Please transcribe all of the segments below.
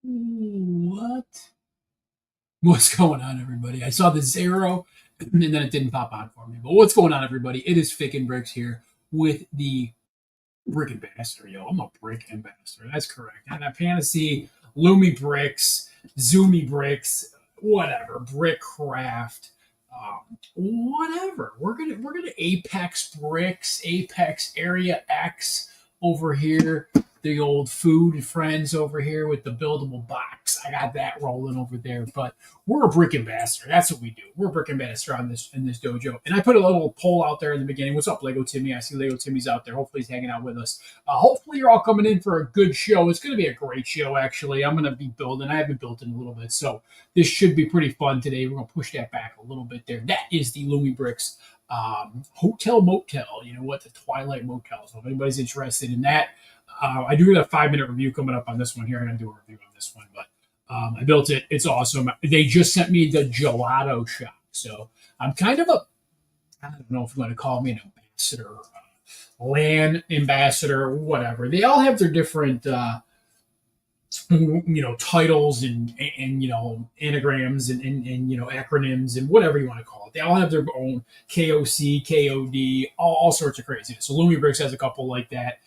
What? What's going on, everybody? I saw the 0 and then it didn't pop on for me. But what's going on, everybody? It is Fick and Bricks here with the Brick Ambassador. Yo, I'm a Brick Ambassador. That's correct. And that Fantasy, Loomy Bricks, Zoomy Bricks, whatever, Brick Craft, whatever. We're gonna Apex Bricks, Apex Area X over here. The old food friends over here with the buildable box. I got that rolling over there. But we're a Brick Ambassador. That's what we do. We're a Brick Ambassador on this in this dojo. And I put a little poll out there in the beginning. What's up, Lego Timmy? I see Lego Timmy's out there. Hopefully he's hanging out with us. Hopefully you're all coming in for a good show. It's going to be a great show, actually. I'm going to be building. I haven't built in a little bit, so this should be pretty fun today. We're going to push that back a little bit there. That is the Loomy Bricks Hotel Motel. You know what? The Twilight Motel. So if anybody's interested in that, I do get a 5-minute review coming up on this one here. I'm going to do a review on this one, but I built it. It's awesome. They just sent me the gelato shop. So I'm kind of I don't know if you want to call me an ambassador, land ambassador, whatever. They all have their different, titles and anagrams and acronyms and whatever you want to call it. They all have their own KOC, KOD, all sorts of crazy. So Loomy Bricks has a couple like that.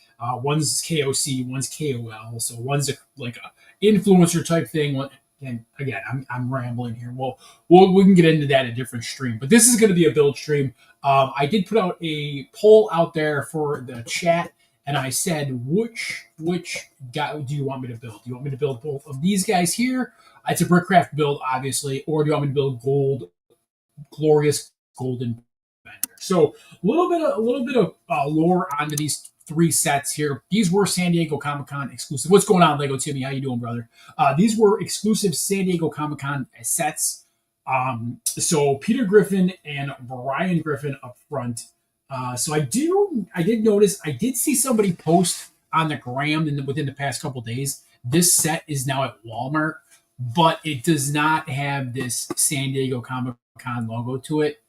One's KOC, one's KOL. So one's like a influencer type thing. And again, I'm rambling here. We can get into that in a different stream. But this is going to be a build stream. I did put out a poll out there for the chat, and I said, which guy do you want me to build? Do you want me to build both of these guys here? It's a Brickcraft build, obviously, or do you want me to build glorious golden bender? So a little bit of lore onto these three sets here. These were San Diego Comic-Con exclusive. What's going on, Lego Timmy? How you doing, brother? These were exclusive San Diego Comic-Con sets. So Peter Griffin and Brian Griffin up front. So I did notice, I did see somebody post on the gram within the past couple days. This set is now at Walmart, but it does not have this San Diego Comic Con logo to it.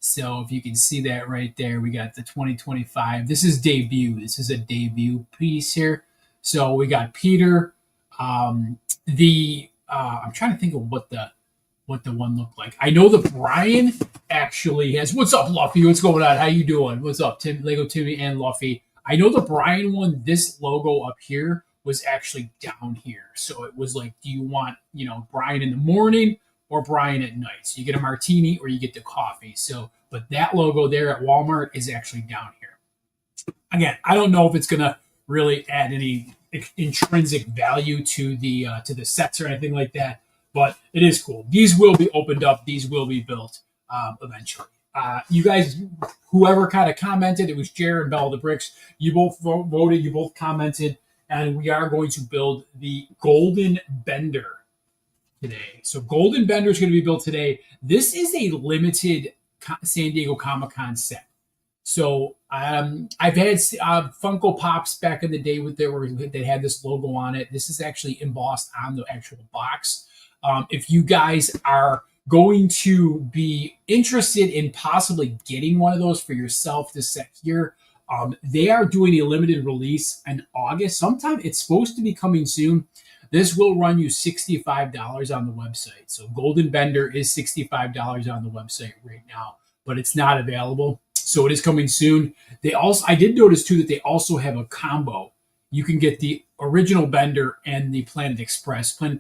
So if you can see that right there, we got the 2025. This is debut. This is a debut piece here. So we got Peter. I'm trying to think of what the one looked like. I know the Brian actually has. What's up, Luffy? What's going on? How you doing? What's up, Lego Timmy and Luffy? I know the Brian one. This logo up here was actually down here. So it was like, do you want Brian in the morning or Brian at night? So you get a martini or you get the coffee. So, but that logo there at Walmart is actually down here. Again, I don't know if it's gonna really add any intrinsic value to the sets or anything like that, but it is cool. These will be opened up. These will be built eventually. You guys, whoever kind of commented, it was Jared and Bell the Bricks. You both voted. You both commented, and we are going to build the Golden Bender today. So Golden Bender is going to be built today. This is a limited San Diego Comic-Con set. So I've had Funko Pops back in the day they had this logo on it. This is actually embossed on the actual box. If you guys are going to be interested in possibly getting one of those for yourself this set here, they are doing a limited release in August. Sometime it's supposed to be coming soon. This will run you $65 on the website. So Golden Bender is $65 on the website right now, but it's not available. So it is coming soon. I did notice too that they also have a combo. You can get the original Bender and the Planet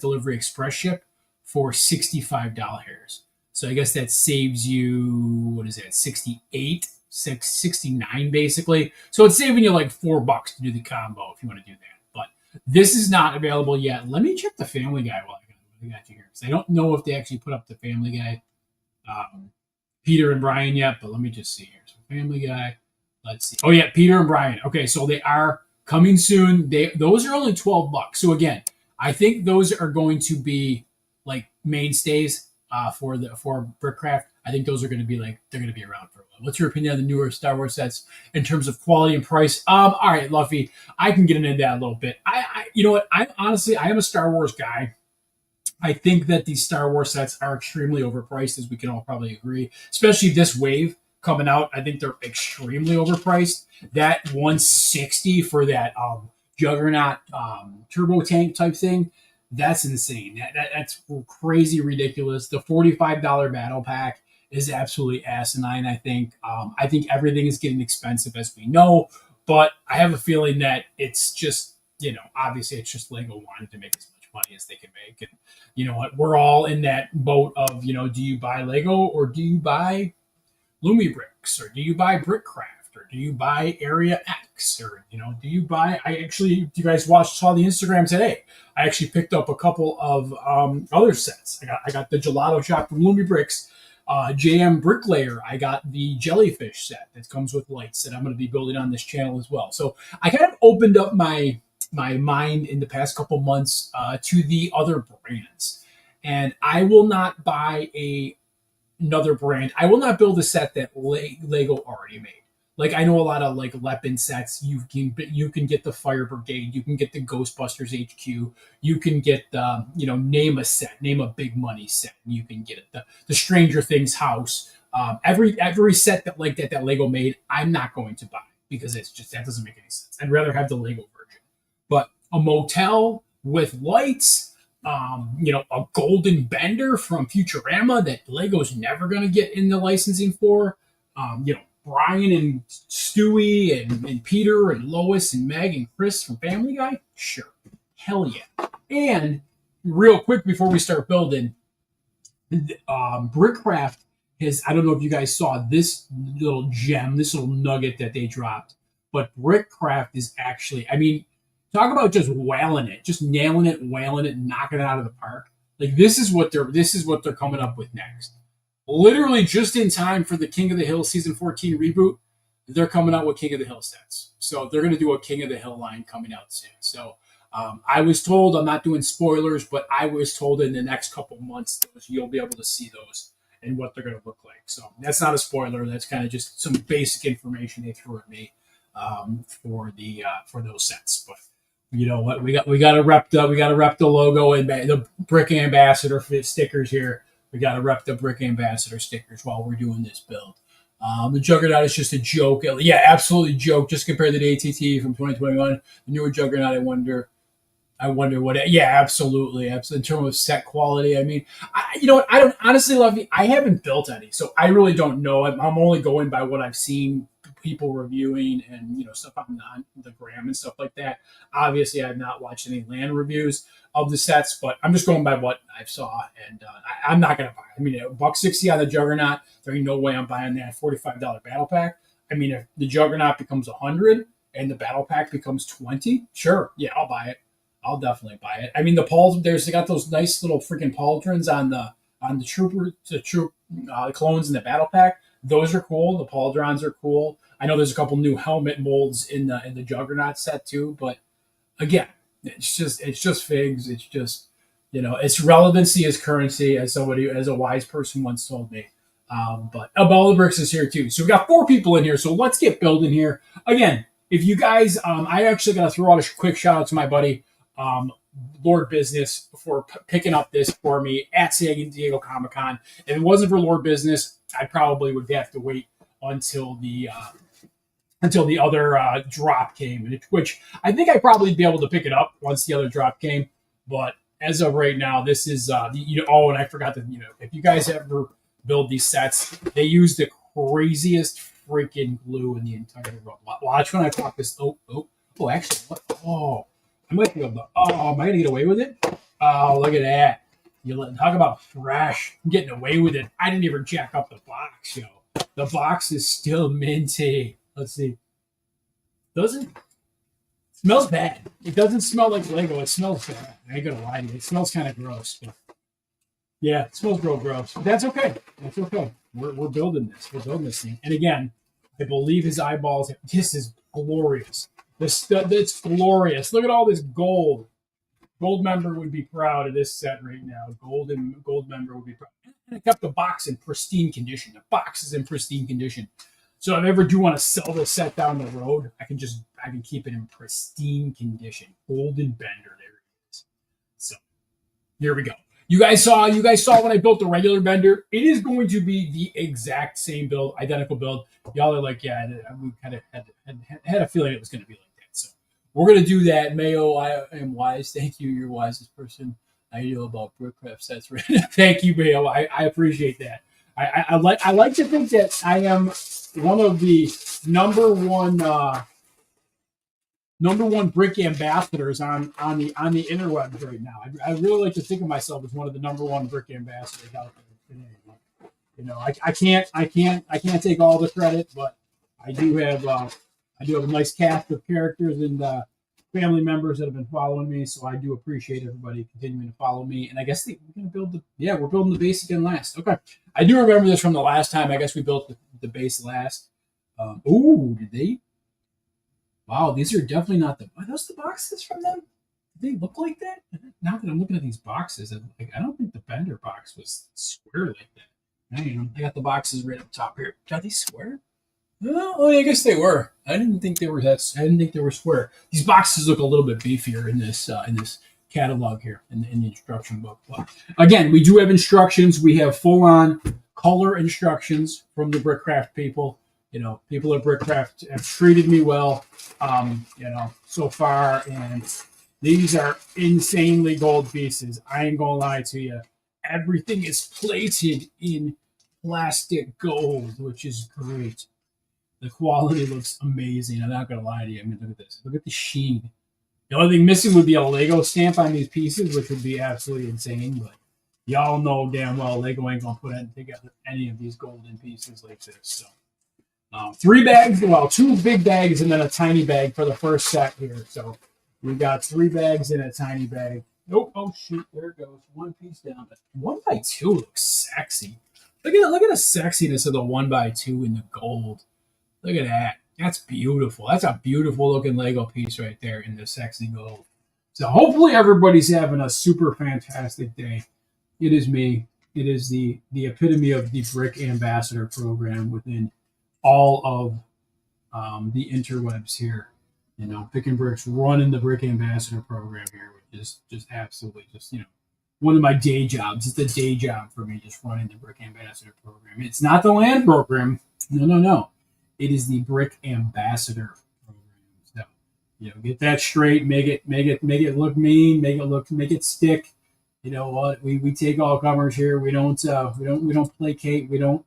Delivery Express ship for $65. So I guess that saves you, what is that, 69 basically. So it's saving you like $4 to do the combo if you want to do that. But this is not available yet. Let me check the Family Guy while I got you here, because I don't know if they actually put up the Family Guy, Peter and Brian yet, but let me just see here. So Family Guy, let's see. Oh yeah, Peter and Brian. Okay, so they are coming soon. Those are only $12. So again, I think those are going to be like mainstays for Brickcraft. I think those are going to be they're going to be around for a while. What's your opinion on the newer Star Wars sets in terms of quality and price? All right, Luffy, I can get into that a little bit. You know what? I am a Star Wars guy. I think that these Star Wars sets are extremely overpriced, as we can all probably agree, especially this wave coming out. I think they're extremely overpriced. That 160 for that Juggernaut turbo tank type thing, That's insane. That's crazy ridiculous. The $45 battle pack is absolutely asinine. I think everything is getting expensive as we know, but I have a feeling that it's just obviously it's just Lego wanting to make as much money as they can make, and you know what, we're all in that boat of do you buy Lego or do you buy Lumi Bricks, or do you buy Brickcraft, or do you buy Area X, or do you buy? I actually, you guys saw the Instagram today. I actually picked up a couple of other sets. I got the Gelato Shop from Lumi Bricks, JM Bricklayer. I got the Jellyfish set that comes with lights that I'm going to be building on this channel as well. So I kind of opened up my mind in the past couple months to the other brands, and I will not buy another brand. I will not build a set that Lego already made. Like I know a lot of like Lepin sets. You can get the Fire Brigade. You can get the Ghostbusters HQ. You can get the name a set, name a big money set. You can get it the Stranger Things house. Every set that Lego made, I'm not going to buy because it's just that doesn't make any sense. I'd rather have the Lego version. But a motel with lights, a golden bender from Futurama that Lego's never going to get in the licensing for. Brian and Stewie and Peter and Lois and Meg and Chris from Family Guy? Sure. Hell yeah. And real quick before we start building, Brickcraft I don't know if you guys saw this little gem, this little nugget that they dropped, but Brickcraft is actually, talk about just wailing it, just nailing it, wailing it, knocking it out of the park. Like this is what they're coming up with next. Literally just in time for the King of the Hill season 14 reboot, they're coming out with King of the Hill sets. So they're going to do a King of the Hill line coming out soon. So I was told, I'm not doing spoilers, but I was told in the next couple months you'll be able to see those and what they're going to look like. So that's not a spoiler. That's kind of just some basic information they threw at me for those sets. But you know what? We got to rep the logo and the Brick Ambassador stickers here. We got to rep the Brick Ambassador stickers while we're doing this build. The Juggernaut is just a joke. Yeah, absolutely joke. Just compared to the ATT from 2021, the newer Juggernaut. I wonder what. Yeah, absolutely. In terms of set quality, I don't honestly love. I haven't built any, so I really don't know. I'm only going by what I've seen people reviewing and stuff on the gram and stuff like that. Obviously, I've not watched any land reviews of the sets, but I'm just going by what I saw, and I'm not gonna buy it. $160 on the Juggernaut, there ain't no way I'm buying that $45 battle pack. If the Juggernaut becomes 100 and the battle pack becomes 20, sure, yeah, I'll buy it. I'll definitely buy it. They got those nice little freaking pauldrons on the troop clones in the battle pack. Those are cool. The pauldrons are cool. I know there's a couple new helmet molds in the Juggernaut set too, but again, it's just figs. It's just its relevancy is currency, as a wise person once told me. But Ball of Bricks is here too. So we got 4 people in here. So let's get building here. Again, if you guys, I actually got to throw out a quick shout out to my buddy, Lord Business, for picking up this for me at San Diego Comic Con. If it wasn't for Lord Business, I probably would have to wait until the other drop came, which I think I'd probably be able to pick it up once the other drop came. But as of right now, this is and I forgot that if you guys ever build these sets, they use the craziest freaking glue in the entire world. Watch when I pop this. Actually, what? Oh, I might be able to. Oh, am I gonna get away with it? Oh, look at that! Talk about fresh. I'm getting away with it. I didn't even jack up the box, yo. The box is still minty. Let's see. Smells bad. It doesn't smell like Lego. It smells bad. I ain't gonna lie to you. It smells kind of gross. But yeah, it smells real gross. But that's okay. That's okay. We're building this. We're building this thing. And again, I believe his eyeballs. This is glorious. It's glorious. Look at all this gold. Gold member would be proud of this set right now. Gold member would be proud. And I kept the box in pristine condition. The box is in pristine condition. So if I ever do want to sell this set down the road, I can keep it in pristine condition. Golden bender, there it is. So here we go. You guys saw when I built the regular bender. It is going to be the exact same build, identical build. Y'all are like, yeah, we kind of had a feeling it was going to be like that. So we're gonna do that. Mayo, I am wise. Thank you. You're the wisest person I know about Brickcraft sets. Thank you, Mayo. I appreciate that. I like to think that I am one of the number one number one brick ambassadors on the interwebs right now. I really like to think of myself as one of the number one brick ambassadors out there today. You know, I can't take all the credit, but I do have a nice cast of characters and family members that have been following me, so I do appreciate everybody continuing to follow me. And I guess we're gonna build we're building the base again last. Okay, I do remember this from the last time. I guess we built the base last. Did they? Wow, these are definitely not are those the boxes from them? Did they look like that? Now that I'm looking at these boxes, I don't think the Bender box was square like that. I got the boxes right up top here. Are they square? Oh, I guess they were. I didn't think they were I didn't think they were square. These boxes look a little bit beefier in this catalog here in the instruction book. But again, we do have instructions. We have full on color instructions from the Brickcraft people. You know, people at Brickcraft have treated me well, so far, and these are insanely gold pieces. I ain't gonna lie to you. Everything is plated in plastic gold, which is great. The quality looks amazing. I'm not gonna lie to you. I mean, look at this. Look at the sheen. The only thing missing would be a Lego stamp on these pieces, which would be absolutely insane. But y'all know damn well Lego ain't gonna put together any of these golden pieces like this. So. 3 bags, well, 2 big bags and then a tiny bag for the first set here. So we got 3 bags in a tiny bag. Oh shoot, there it goes. 1 piece down. But 1x2 looks sexy. Look at the sexiness of the 1x2 in the gold. Look at that. That's beautiful. That's a beautiful looking Lego piece right there in the sexy gold. So hopefully everybody's having a super fantastic day. It is me. It is the epitome of the Brick Ambassador program within all of the interwebs here. You know, Picking Bricks running the Brick Ambassador program here, which is just absolutely one of my day jobs. It's a day job for me, just running the Brick Ambassador program. It's not the land program. No. It is the Brick Ambassador program. So, get that straight, make it look mean, make it stick. You know what? We take all comers here. We don't placate. We don't.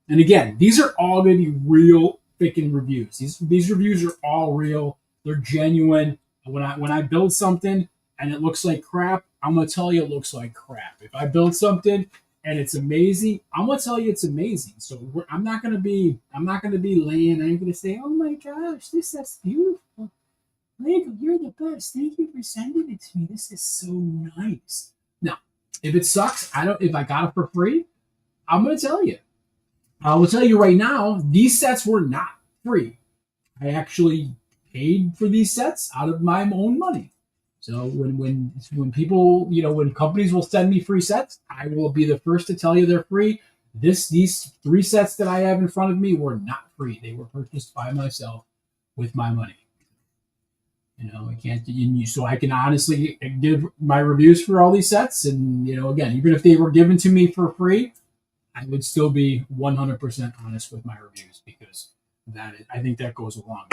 And again, these are all going to be real freaking reviews. These reviews are all real. They're genuine. When I build something and it looks like crap, I'm going to tell you it looks like crap. If I build something and it's amazing, I'm going to tell you it's amazing. So I'm not going to be laying. I ain't going to say, oh my gosh, that's beautiful. Lego, you're the best. Thank you for sending it to me. This is so nice. Now, if it sucks, if I got it for free, I'm going to tell you. I will tell you right now, these sets were not free. I actually paid for these sets out of my own money. So when people, when companies will send me free sets, I will be the first to tell you they're free. These 3 sets that I have in front of me were not free. They were purchased by myself with my money. I can't, so I can honestly give my reviews for all these sets. And, again, even if they were given to me for free, I would still be 100% honest with my reviews because I think that goes along.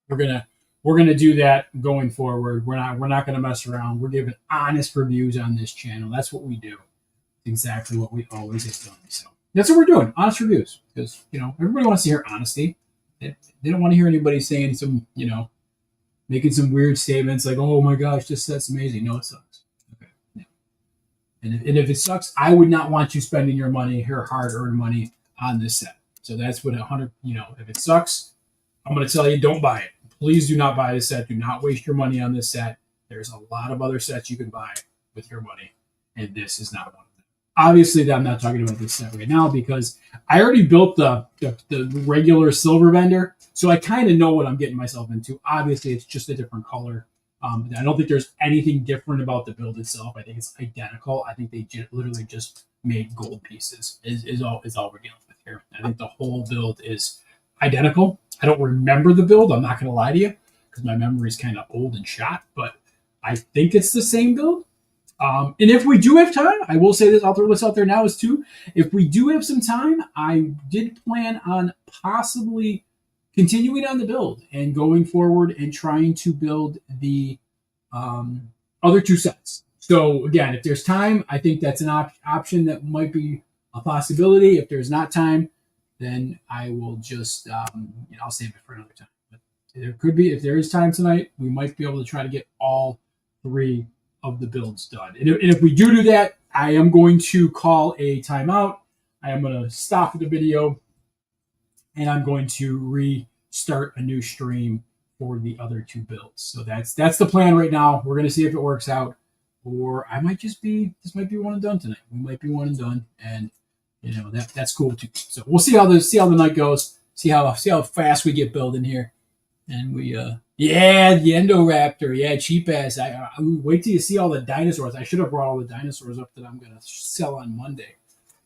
We're gonna do that going forward. We're not gonna mess around. We're giving honest reviews on this channel. That's what we do. Exactly what we always have done. So that's what we're doing. Honest reviews because everybody wants to hear honesty. They don't want to hear anybody saying some making some weird statements like, "Oh my gosh, this set's amazing." No, it sucks. Okay. No. And if it sucks, I would not want you spending your money, your hard-earned money, on this set. So that's what 100. If it sucks, I'm going to tell you, don't buy it. Please do not buy this set. Do not waste your money on this set. There's a lot of other sets you can buy with your money, and this is not one of them. Obviously, I'm not talking about this set right now because I already built the regular silver Bender, so I kind of know what I'm getting myself into. Obviously, it's just a different color. I don't think there's anything different about the build itself. I think it's identical. I think they literally just made gold pieces. Is all we're dealing with here. I think the whole build is identical. I don't remember the build. I'm not going to lie to you because my memory is kind of old and shot. But I think it's the same build. And if we do have time, I will say this. I'll throw this out there now is too. If we do have some time, I did plan on possibly continuing on the build and going forward and trying to build the other two sets. So again, if there's time, I think that's an option that might be a possibility. If there's not time, then I will just I'll save it for another time. But there could be, if there is time tonight, we might be able to try to get all three of the builds done. And if we do that, I am going to call a timeout. I am going to stop the video, and I'm going to restart a new stream for the other two builds. So that's the plan right now. We're going to see if it works out, or I might just be, this might be one and done tonight. We might be one and done, and that's cool too. So we'll see how the night goes. See how fast we get building here, and we the Endoraptor, cheap ass. I wait till you see all the dinosaurs. I should have brought all the dinosaurs up that I'm gonna sell on Monday.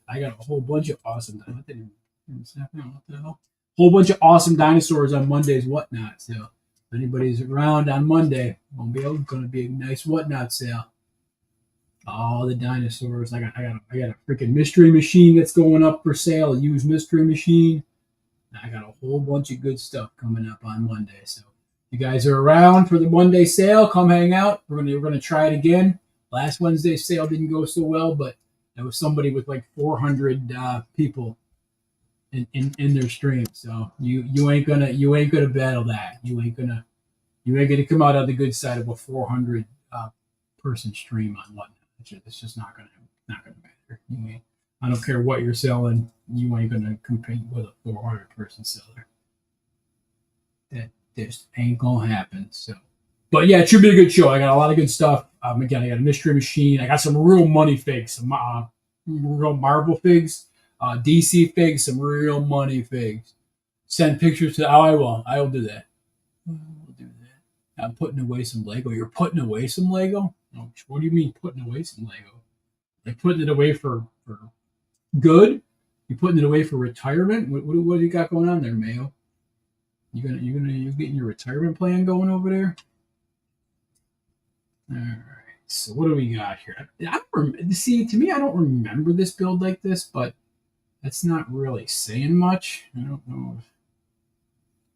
I got a whole bunch of awesome. What the hell? Whole bunch of awesome dinosaurs on Monday's Whatnot. So if anybody's around on Monday, going to be a nice Whatnot sale. All the dinosaurs. I got a freaking mystery machine that's going up for sale. A used mystery machine. I got a whole bunch of good stuff coming up on Monday. So if you guys are around for the Monday sale, come hang out. We're gonna try it again. Last Wednesday's sale didn't go so well, but there was somebody with like 400 people in their stream. So you ain't gonna battle that. You ain't gonna come out on the good side of a 400 person stream on Whatnot. It's just not gonna matter. I don't care what you're selling. You ain't gonna compete with a 400 person seller. That just ain't gonna happen. So, but yeah, it should be a good show. I got a lot of good stuff. Again, I got a mystery machine. I got some real money figs, some real Marvel figs, DC figs, some real money figs. Send pictures to. I will do that. We'll do that. I'm putting away some Lego. You're putting away some Lego? Oh, what do you mean putting away some Lego? Like putting it away for good? You putting it away for retirement? What do you got going on there, Mayo? You getting your retirement plan going over there? All right. So what do we got here? See, to me, I don't remember this build like this, but that's not really saying much. I don't know if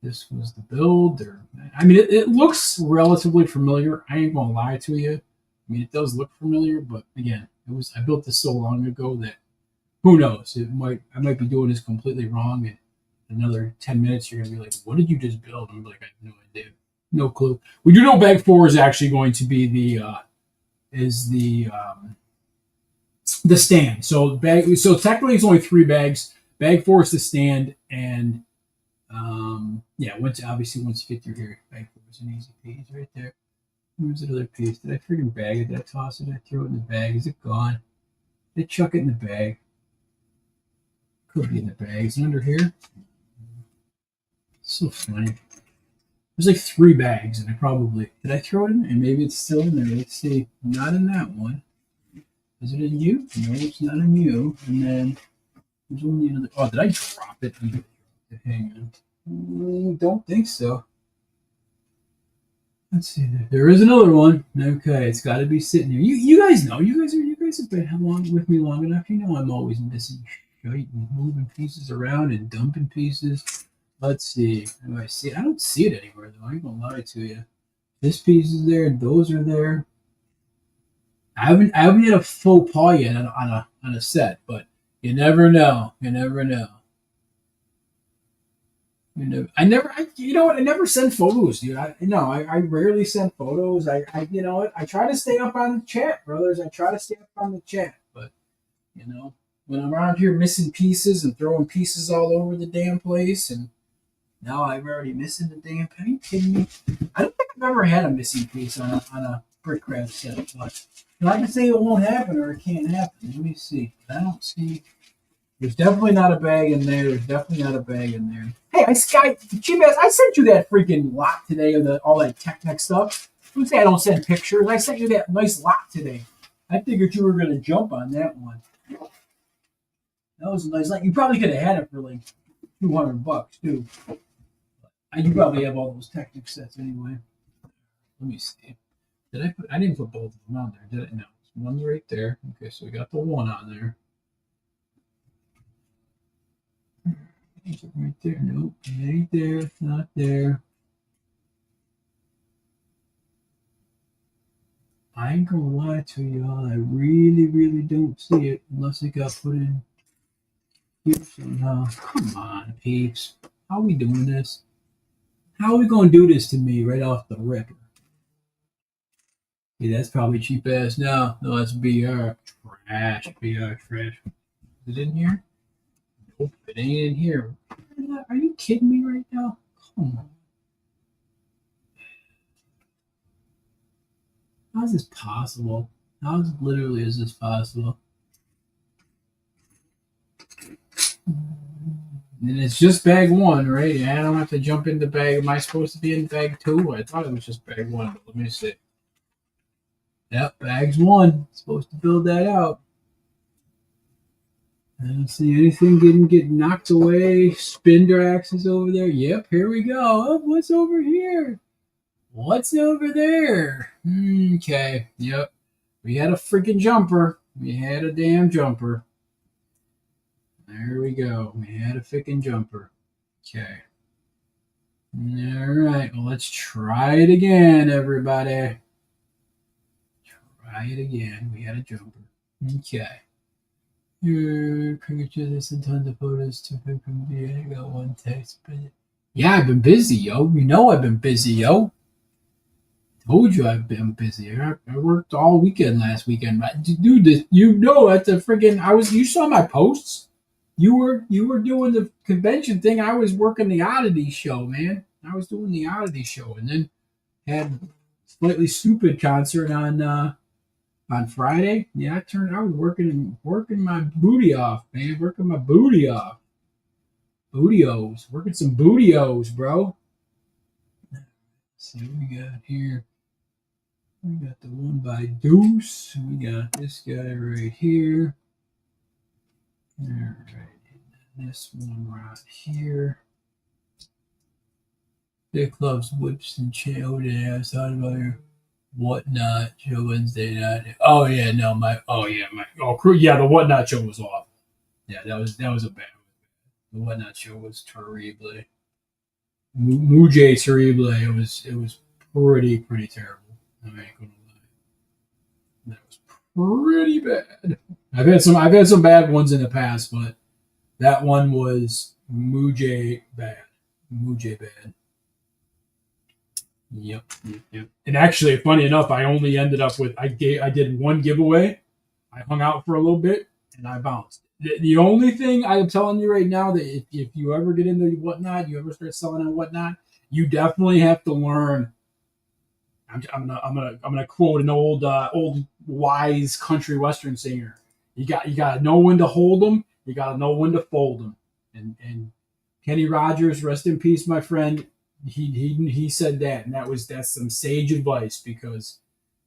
this was the build or. I mean, it looks relatively familiar. I ain't gonna lie to you. I mean, it does look familiar, but again, I built this so long ago that who knows? I might be doing this completely wrong. And in another 10 minutes, you're gonna be like, "What did you just build?" I'm like, "I have no idea, no clue." We do know bag 4 is actually going to be the stand. So technically, it's only 3 bags. Bag 4 is the stand, and once you get through here, bag 4 is an easy piece right there. Where's the other piece? Did I freaking bag it? Did I toss it? Did I throw it in the bag? Is it gone? Did I chuck it in the bag? Could be in the bag. Is it under here? So funny. There's like 3 bags, and did I throw it in there? And maybe it's still in there. Let's see. Not in that one. Is it in you? No, it's not in you. And then there's only another. Oh, did I drop it? Hang on. Don't think so. Let's see. There is another one. Okay, it's got to be sitting here. You guys know. You guys have been with me long enough. You know I'm always missing shit and moving pieces around and dumping pieces. Let's see. Do I see it? I don't see it anywhere though. I ain't gonna lie to you. This piece is there. Those are there. I haven't had a faux pas yet on a set, but you never know. You never know. I never send photos, dude. I rarely send photos. I you know what? I try to stay up on the chat, brothers. I try to stay up on the chat, but when I'm around here missing pieces and throwing pieces all over the damn place, and now I'm already missing the damn. Are you kidding me? I don't think I've ever had a missing piece on a brickcraft set, but I can say it won't happen or it can't happen. Let me see. I don't see. There's definitely not a bag in there. Hey, I sent you that freaking lot today of all that tech stuff. Who say I don't send pictures? I sent you that nice lot today. I figured you were going to jump on that one. That was a nice lot. You probably could have had it for like $200 too. You probably have all those Technic sets anyway. Let me see. I didn't put both of them on there, did I? No. One's right there. Okay, so we got the one on there. Is it right there? Nope, it ain't there. It's not there. I ain't gonna lie to y'all. I really don't see it unless it got put in here somehow. Come on, peeps. How are we doing this? How are we gonna do this to me right off the rip? Yeah, that's probably cheap ass. No, that's BR. Trash. BR trash. Is it in here? Nope, it ain't in here. Are you kidding me right now? Come on. How is this possible? How literally is this possible? And it's just bag one, right? I don't have to jump into bag. Am I supposed to be in bag two? I thought it was just bag one, but let me see. Yep, bag's one. Supposed to build that out. I don't see anything get knocked away. Spindle axes over there. Yep, here we go. Oh, what's over here? What's over there? Okay, yep. We had a freaking jumper. We had a damn jumper. There we go. We had a freaking jumper. Okay. All right. Well, let's try it again, everybody. Try it again. We had a jumper. Okay. Pictures and tons of photos to pick from the I got one text. Yeah, I've been busy, yo. You know I've been busy, yo. Told you I've been busy. I worked all weekend last weekend. Dude, this, you know at the freaking you saw my posts? You were doing the convention thing. I was working the oddity show, man. I was doing the oddity show, and then had Slightly Stupid concert on Friday. Yeah, I was working my booty off, man. Working my booty off. Bootios. Working some bootios, bro. Let's see what we got here. We got the one by Deuce. We got this guy right here. All right. This one right here. Dick loves whips and chill. Yeah, I was talking about your Whatnot show Wednesday night. Oh yeah, no, the Whatnot show was awful. Yeah, that was a bad one. The Whatnot show was terrible. Mujay terrible. It was pretty terrible. I ain't gonna lie. That was pretty bad. I've had some bad ones in the past, but that one was Mujay bad. Mujay bad. Yep. And actually, funny enough, I only ended up with I did one giveaway. I hung out for a little bit and I bounced. The only thing I'm telling you right now that if you ever get into Whatnot, you ever start selling on Whatnot, you definitely have to learn. I'm gonna quote an old wise country western singer. You got to know when to hold them. You got to know when to fold them. And Kenny Rogers, rest in peace, my friend. He said that, and that's some sage advice because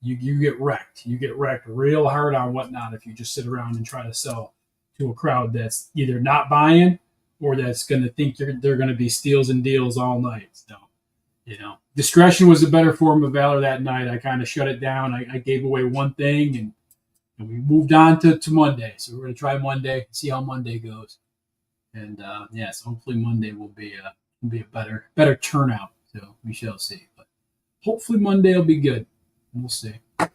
you get wrecked. You get wrecked real hard on Whatnot if you just sit around and try to sell to a crowd that's either not buying or that's going to think they're going to be steals and deals all night. So, discretion was a better form of valor that night. I kind of shut it down. I gave away one thing, and we moved on to Monday. So we're going to try Monday, see how Monday goes. And so hopefully Monday will be a better turnout. So we shall see. But hopefully Monday will be good. We'll see. I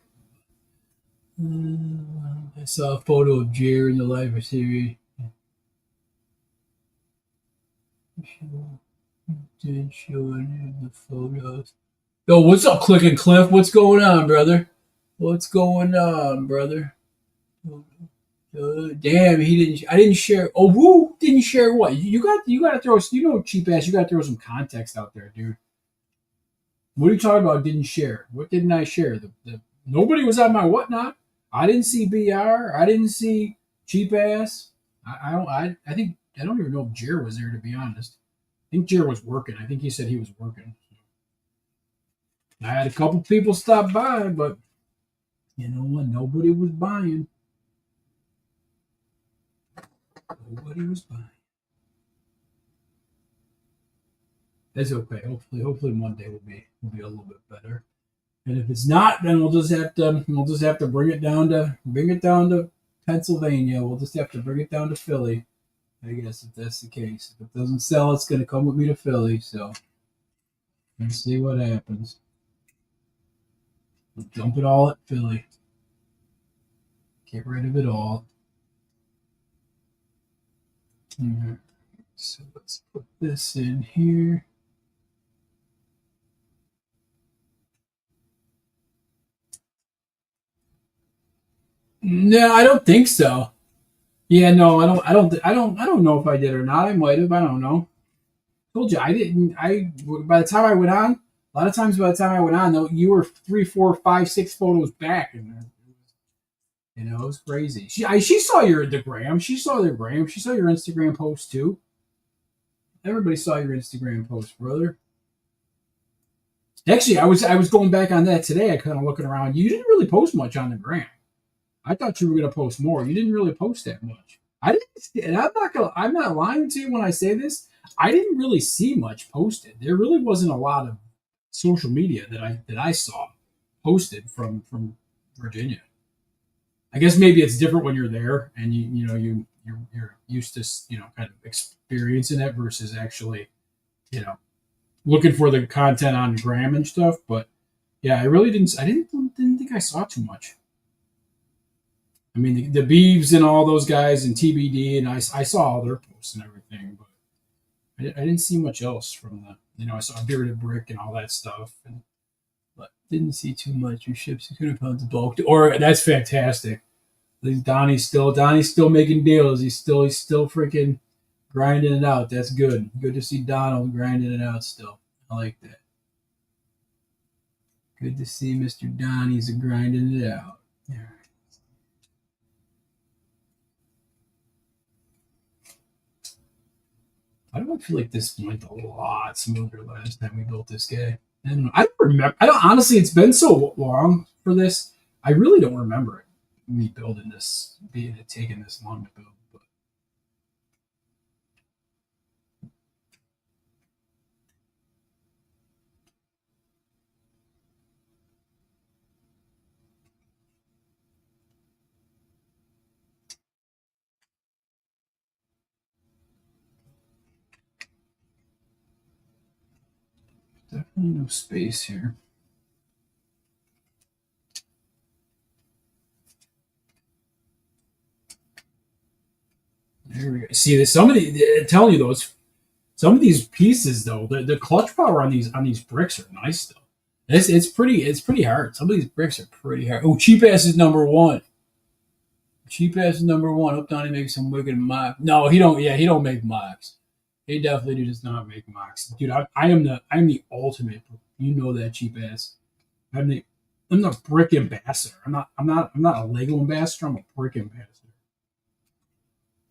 saw a photo of Jer in the live series. Did show any of the photos. Yo, what's up, Click and Cliff? What's going on, brother? What's going on, brother? Damn, he didn't. I didn't share. Oh, who didn't share what? You got to throw. Cheap ass. You got to throw some context out there, dude. What are you talking about? Didn't share. What didn't I share? Nobody was on my Whatnot. I didn't see BR. I didn't see cheap ass. I don't even know if Jer was there, to be honest. I think Jer was working. I think he said he was working. I had a couple people stop by, but you know what? Nobody was buying. Nobody was buying. That's okay. Hopefully Monday will be a little bit better. And if it's not, then we'll just have to bring it down to Pennsylvania. We'll just have to bring it down to Philly I guess if that's the case. If it doesn't sell, it's going to come with me to Philly. So let's see what happens. We'll dump it all at Philly. Get rid of it all. Right. So let's put this in here. No, I don't think so. Yeah, no, I don't know if I did or not. I might have. I don't know. Told you I didn't. By the time I went on, a lot of times by the time I went on, though, you were 3, 4, 5, 6 photos back, and it was crazy. She saw the gram. She saw the gram. She saw your Instagram post too. Everybody saw your Instagram post, brother. Actually, I was going back on that today. I kind of looking around. You didn't really post much on the gram. I thought you were going to post more. You didn't really post that much. I didn't, and I'm not lying to you when I say this. I didn't really see much posted. There really wasn't a lot of social media that I saw posted from Virginia. I guess maybe it's different when you're there and you're used to kind of experiencing it versus actually you know looking for the content on gram and stuff. But yeah, I didn't think I saw too much. I mean, the Beeves and all those guys and TBD, and I saw all their posts and everything, but I didn't see much else from the. I saw Bearded Brick and all that stuff, but didn't see too much. Your ships, you could have found the bulk. Or that's fantastic. At least Donnie's still making deals. He's still freaking grinding it out. That's good. Good to see Donald grinding it out still. I like that. Good to see Mr. Donnie's grinding it out. Yeah. I don't feel like this went a lot smoother last time we built this guy. And I don't remember. I don't honestly. It's been so long for this. I really don't remember it, me building this, being it taking this long to build. But definitely no space here. There we go. See, I'm telling you those. Some of these pieces though, the clutch power on these bricks are nice though. It's pretty hard. Some of these bricks are pretty hard. Oh, cheap ass is number one. Cheap ass is number one. Hope Donnie makes some wicked mock. No, he don't. Yeah, he don't make mocks. He definitely does not make mocks, dude. I am the ultimate. You know that cheap ass. I'm the I'm the brick ambassador. I'm not a Lego ambassador. I'm a brick ambassador.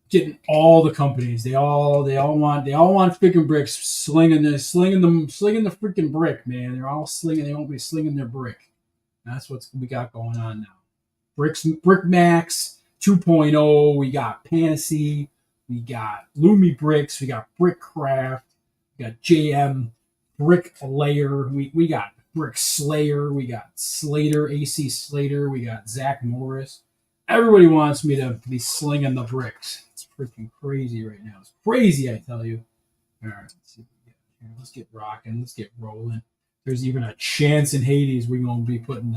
Getting all the companies. They all want freaking bricks, slinging the freaking brick, man. They're all slinging. They won't be slinging their brick. That's what we got going on now. Brick Max 2.0. We got Panacea. We got Lumi Bricks. We got Brickcraft. We got JM Brick Layer. We got Brick Slayer. We got Slater, AC Slater. We got Zach Morris. Everybody wants me to be slinging the bricks. It's freaking crazy right now. It's crazy, I tell you. All right, let's see what we got here. Let's get rocking. Let's get rolling. There's even a chance in Hades we're going to be putting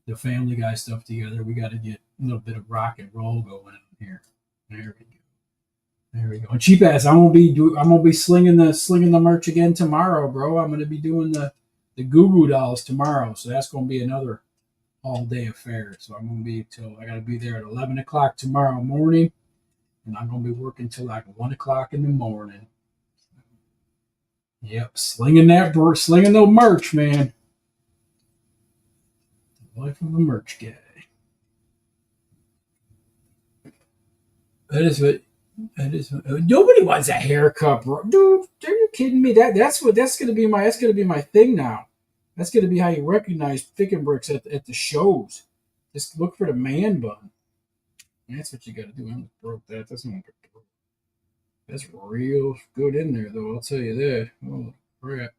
the Family Guy stuff together. We got to get a little bit of rock and roll going on here. There we go. There we go. And cheap ass, I'm gonna be slinging the merch again tomorrow, bro. I'm gonna be doing the Goo Goo dolls tomorrow, so that's gonna be another all day affair. So I'm gonna be till I gotta be there at 11 o'clock tomorrow morning, and I'm gonna be working till like 1 o'clock in the morning. Yep, slinging the merch, man. The life of a merch guy. That is what. That is nobody wants a haircut, bro. Dude, are you kidding me? That's gonna be my thing now. That's gonna be how you recognize picking bricks at the shows. Just look for the man bun. That's what you gotta do. I almost broke that. That's not good. That's real good in there though, I'll tell you that. Oh crap.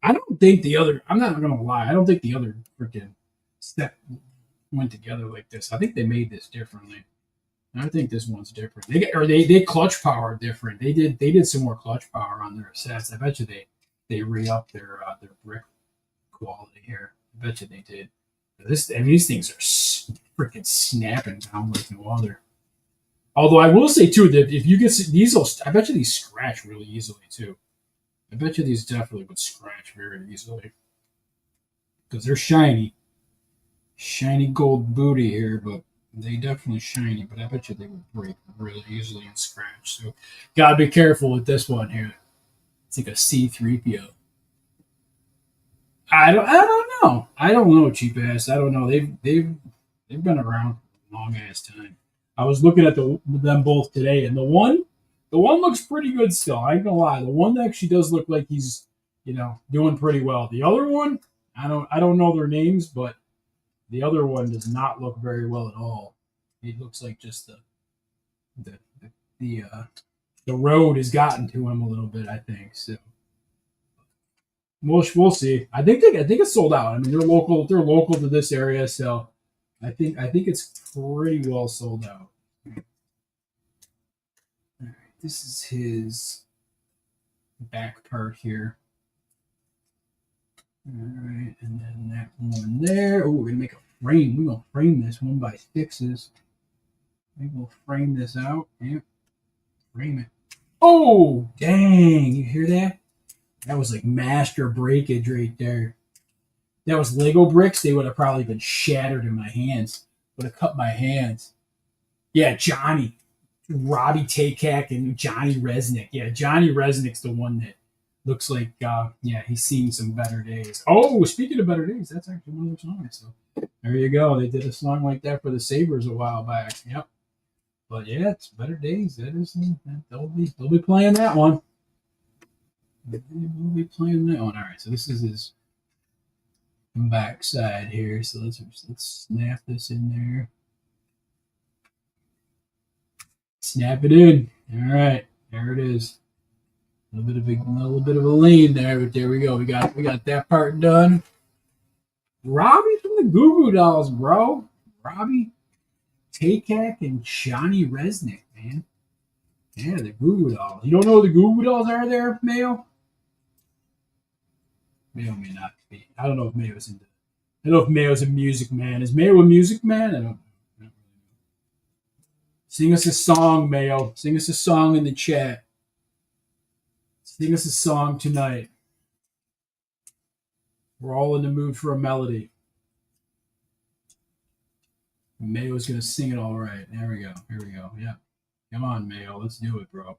I don't think the other I'm not gonna lie, I don't think the other freaking step went together like this. I think they made this differently. I think this one's different. They clutch power different. They did some more clutch power on their sets. I bet you they re-upped their brick quality here. I bet you they did. These things are freaking snapping down like no other. Although I will say too that if you get these, I bet you these scratch really easily too. I bet you these definitely would scratch very easily because they're shiny gold booty here, but they definitely shiny. But I bet you they would break really easily and scratch. So gotta be careful with this one here. It's like a C3PO. I don't know. I don't know, cheap ass. I don't know. They've been around for a long ass time. I was looking at them both today, and the one looks pretty good still. I ain't gonna lie. The one actually does look like he's doing pretty well. The other one, I don't know their names, but the other one does not look very well at all. It looks like just the the the road has gotten to him a little bit. I think so. We'll see. I think it's sold out. I mean, they're local. They're local to this area, so I think it's pretty well sold out. All right, this is his back part here. All right, and then that one there. Oh, we're gonna make a frame. We're gonna frame this 1x6s. Maybe we'll frame this out. Yep, frame it. Oh, dang! You hear that? That was like master breakage right there. That was Lego bricks. They would have probably been shattered in my hands. Would have cut my hands. Yeah, Johnny. Robbie Takak and Johnny Resnick. Yeah, Johnny Resnick's the one that looks like, he's seen some better days. Oh, speaking of better days, that's actually one of their songs. So there you go. They did a song like that for the Sabres a while back. Yep. But yeah, it's better days. They'll be playing that one. We'll be playing that one. All right, so this is his back side here. So let's snap this in there. Snap it in. All right, there it is. A little bit of a lean there, but there we go. We got that part done. Robbie from the Goo Goo Dolls, bro. Robbie Takak and Johnny Resnick, man. Yeah, the Goo Goo Dolls. You don't know who the Goo Goo Dolls are there, Mayo? Mayo may not be. I don't know if Mayo's into. I don't know if Mayo's a music man. Is Mayo a music man? I don't know. Sing us a song, Mayo. Sing us a song in the chat. Sing us a song tonight. We're all in the mood for a melody. Mayo's gonna sing it all right. There we go. Here we go. Yeah. Come on, Mayo. Let's do it, bro.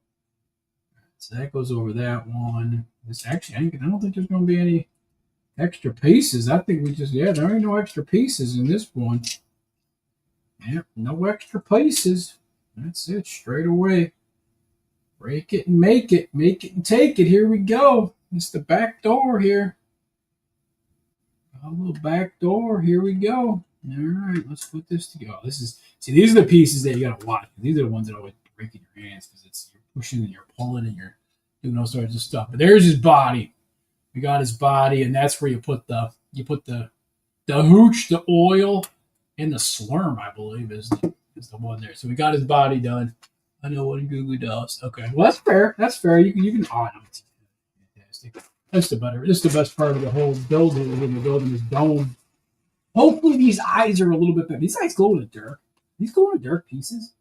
So that goes over that one. This actually, I don't think there's going to be any extra pieces. I think there ain't no extra pieces in this one. Yep, no extra pieces. That's it, straight away. Break it and make it and take it. Here we go. It's the back door here. A little back door. Here we go. All right, let's put this together. These are the pieces that you got to watch. These are the ones that always break in your hands because you're pushing and you're pulling and you're doing all sorts of stuff. But there's his body. We got his body, and that's where you put the hooch, the oil, and the slurm, I believe, is the one there. So we got his body done. I know what a Goo Goo does. Okay, well that's fair. That's fair. You can. Oh, no, it's fantastic. That's the best part of the whole building. When the building is domed. Hopefully these eyes are a little bit better. These eyes glow in the dark. These glow in the dark pieces.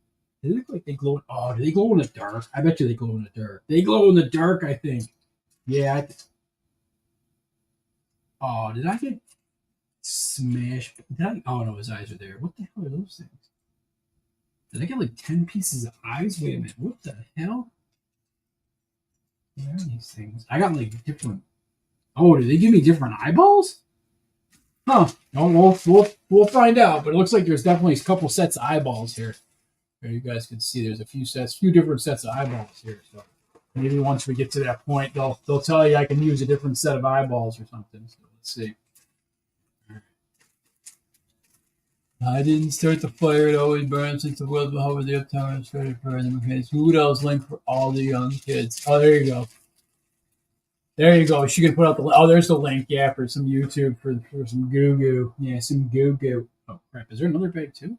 They look like they glow. Oh, do they glow in the dark? I bet you they glow in the dark. They glow in the dark, I think. Yeah. Oh, did I get smashed? Oh, no, his eyes are there. What the hell are those things? Did I get like 10 pieces of eyes? Wait a minute. What the hell? What are these things? I got like different. Oh, did they give me different eyeballs? Huh. No, we'll find out. But it looks like there's definitely a couple sets of eyeballs here. There you guys can see there's a few different sets of eyeballs here. So maybe once we get to that point, they'll tell you I can use a different set of eyeballs or something. So let's see. I didn't start the fire. It always burns since the world over the uptown started burning the mechanics. Who else link for all the young kids? Oh, there you go. There you go. She can put out there's the link, yeah, for some YouTube for some Goo Goo. Yeah, some Goo Goo. Oh crap. Is there another bag too?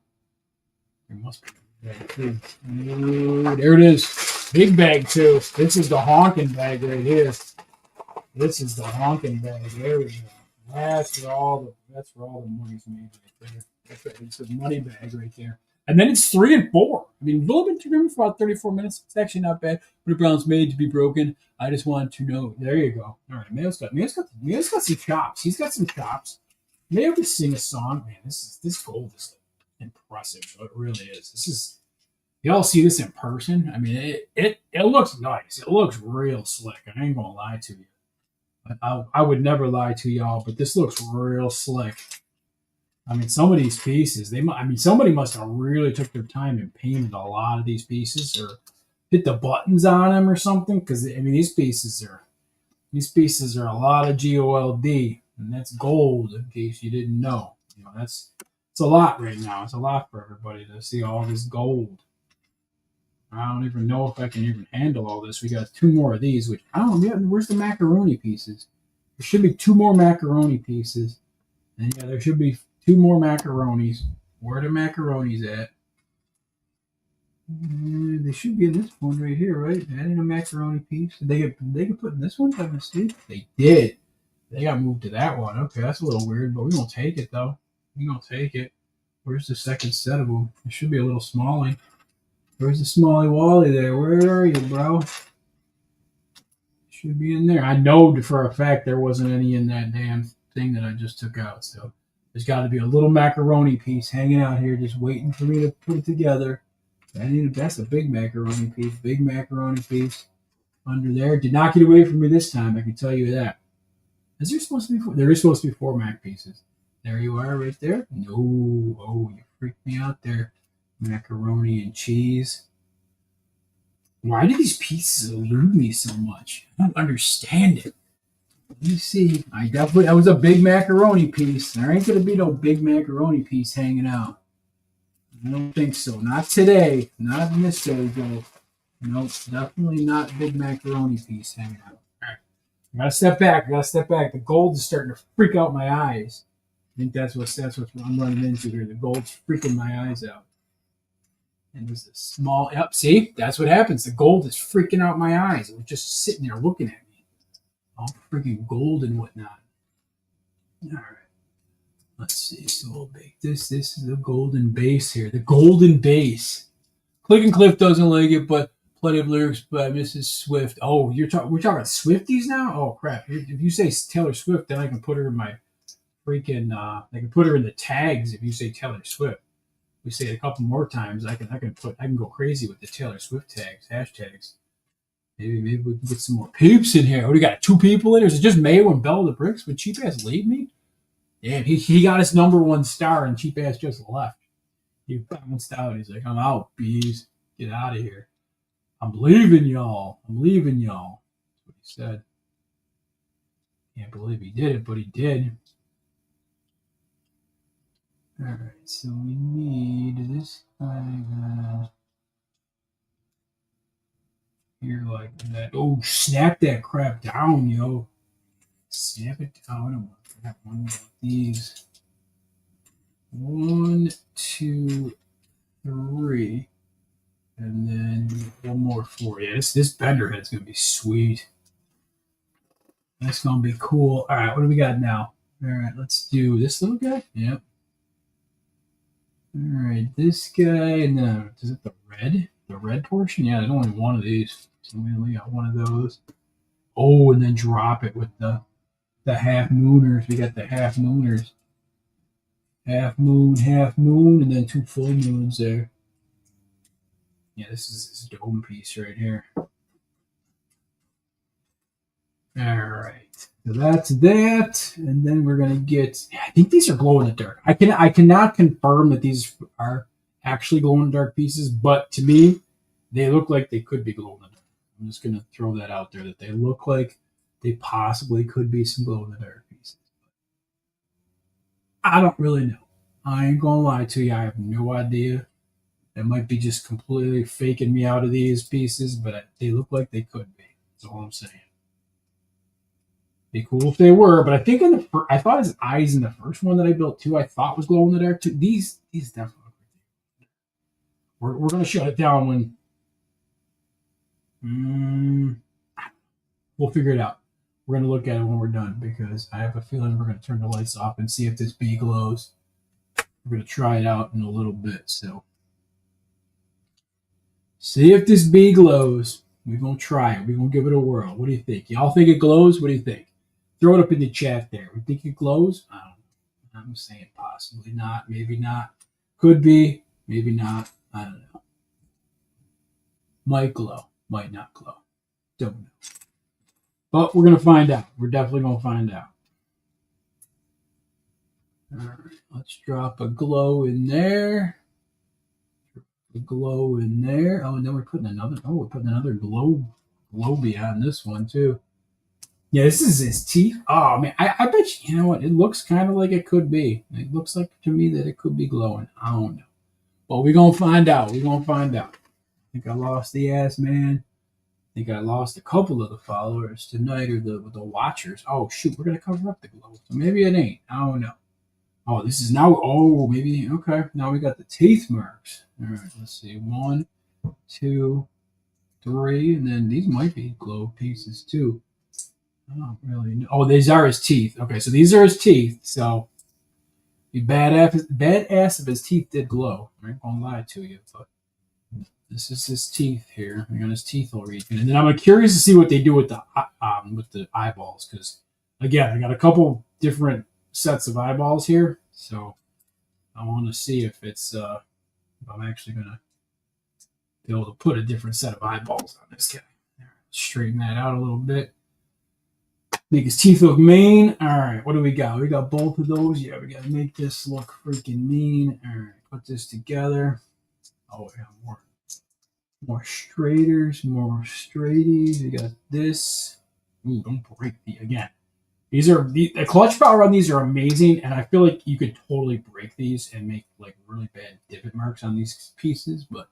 There must be. Ooh, there it is. Big bag too. This is the honking bag right here. This is the honking bag. There we go. That's where all the money's made right there. It's a money bag right there. And then it's 3 and 4. I mean, we've only been together for about 34 minutes. It's actually not bad. But the Brown's made to be broken. I just wanted to know. There you go. All right, Mayo's got some chops. He's got some chops. Mayo can sing a song. Man, this gold is impressive. It really is. This is. Y'all see this in person? I mean, it looks nice. It looks real slick. I ain't gonna lie to you. I would never lie to y'all, but this looks real slick. I mean, some of these pieces, somebody must have really took their time and painted a lot of these pieces, or hit the buttons on them or something. Because I mean, these pieces are a lot of gold, and that's gold. In case you didn't know, it's a lot right now. It's a lot for everybody to see all this gold. I don't even know if I can even handle all this. We got 2 more of these, which I don't know. Where's the macaroni pieces? There should be 2 more macaroni pieces. And yeah, there should be 2 more macaronis. Where are the macaronis at? They should be in this one right here, right? That ain't a macaroni piece. They could put in this one by mistake. They did. They got moved to that one. Okay, that's a little weird, but we're gonna take it though. We're gonna take it. Where's the second set of them? It should be a little smallie. Where's the Smalley Wally there? Where are you, bro? Should be in there. I know for a fact there wasn't any in that damn thing that I just took out. So there's got to be a little macaroni piece hanging out here just waiting for me to put it together. That's a big macaroni piece. Big macaroni piece under there. Did not get away from me this time, I can tell you that. Is there supposed to be 4? There is supposed to be 4 mac pieces. There you are right there. No. Oh, you freaked me out there. Macaroni and cheese. Why do these pieces elude me so much? I don't understand it. Let me see. That was a big macaroni piece. There ain't gonna be no big macaroni piece hanging out. I don't think so. Not today. Not in this day, though. Nope, definitely not big macaroni piece hanging out. All right. I gotta step back. The gold is starting to freak out my eyes. I think that's what I'm running into here. The gold's freaking my eyes out. And there's a small, see, that's what happens. The gold is freaking out my eyes. It was just sitting there looking at me. All freaking gold and whatnot. All right. Let's see. So we'll bake this. This is the golden base here. The golden base. Click and Cliff doesn't like it, but plenty of lyrics by Mrs. Swift. Oh, we're talking Swifties now? Oh, crap. If you say Taylor Swift, then I can put her in my freaking, I can put her in the tags if you say Taylor Swift. We say it a couple more times, I can go crazy with the Taylor Swift tags, hashtags. Maybe we can get some more peeps in here. What do you got? 2 people in here? Is it just Mayo and Bella the Bricks? Would Cheap Ass leave me? Damn, he got his #1 star and Cheap Ass just left. He bounced out. He's like, I'm out, bees. Get out of here. I'm leaving y'all. That's what he said. Can't believe he did it, but he did. Alright, so we need this guy here like that. Oh, snap that crap down, yo. Snap it down. I got one of these. 1, 2, 3. And then 1 more 4. Yeah, this bender head's gonna be sweet. That's gonna be cool. Alright, what do we got now? Alright, let's do this little guy. Yep. All right, this guy, and then is it the red portion? Yeah, there's only 1 of these, so we only got 1 of those. Oh, and then drop it with the half mooners. We got the half mooners, half moon, and then 2 full moons there. Yeah, this is this dome piece right here. All right, so that's that, and then we're gonna get. I think these are glow in the dark. I cannot confirm that these are actually glow in the dark pieces, but to me, they look like they could be glow in the dark. I'm just gonna throw that out there that they look like they possibly could be some glow in the dark pieces. I don't really know. I ain't gonna lie to you. I have no idea. That might be just completely faking me out of these pieces, but they look like they could be. That's all I'm saying. Be cool if they were, but I think I thought his eyes in the first one that I built too. I thought was glow in the dark too. These definitely. We're gonna shut it down when. We'll figure it out. We're gonna look at it when we're done because I have a feeling we're gonna turn the lights off and see if this bee glows. We're gonna try it out in a little bit. So see if this bee glows. We're gonna try it. We're gonna give it a whirl. What do you think? Y'all think it glows? What do you think? Throw it up in the chat there. We think it glows? I don't know. I'm saying possibly not, maybe not. Could be, maybe not. I don't know. Might glow, might not glow. Don't know. But we're going to find out. We're definitely going to find out. All right, let's drop a glow in there. A glow in there. Oh, and then we're putting another. Oh, we're putting another globy on this one too. Yeah, this is his teeth. Oh man, I bet you know what? It looks kind of like it could be. It looks like to me that it could be glowing. I don't know. But we're gonna find out. We're gonna find out. I think I lost the ass man. I think I lost a couple of the followers tonight or the watchers. Oh shoot, we're gonna cover up the glow. So maybe it ain't. I don't know. Oh, this is now. Oh, maybe okay. Now we got the teeth marks. All right, let's see. 1, 2, 3, and then these might be glow pieces too. I don't really know. Oh, these are his teeth. Okay, so these are his teeth. So be badass if his teeth did glow. I ain't gonna lie to you, but this is his teeth here. We got his teeth all region, and then I'm curious to see what they do with the eyeballs because again, I got a couple different sets of eyeballs here, so I want to see if it's if I'm actually gonna be able to put a different set of eyeballs on this guy. Straighten that out a little bit. Make his teeth look mean. All right, what do we got? We got both of those. Yeah, we got to make this look freaking mean. All right, put this together. Oh, we got more straighters, more straighties. We got this. Ooh, don't break the again. These are the clutch power on these are amazing, and I feel like you could totally break these and make like really bad divot marks on these pieces, but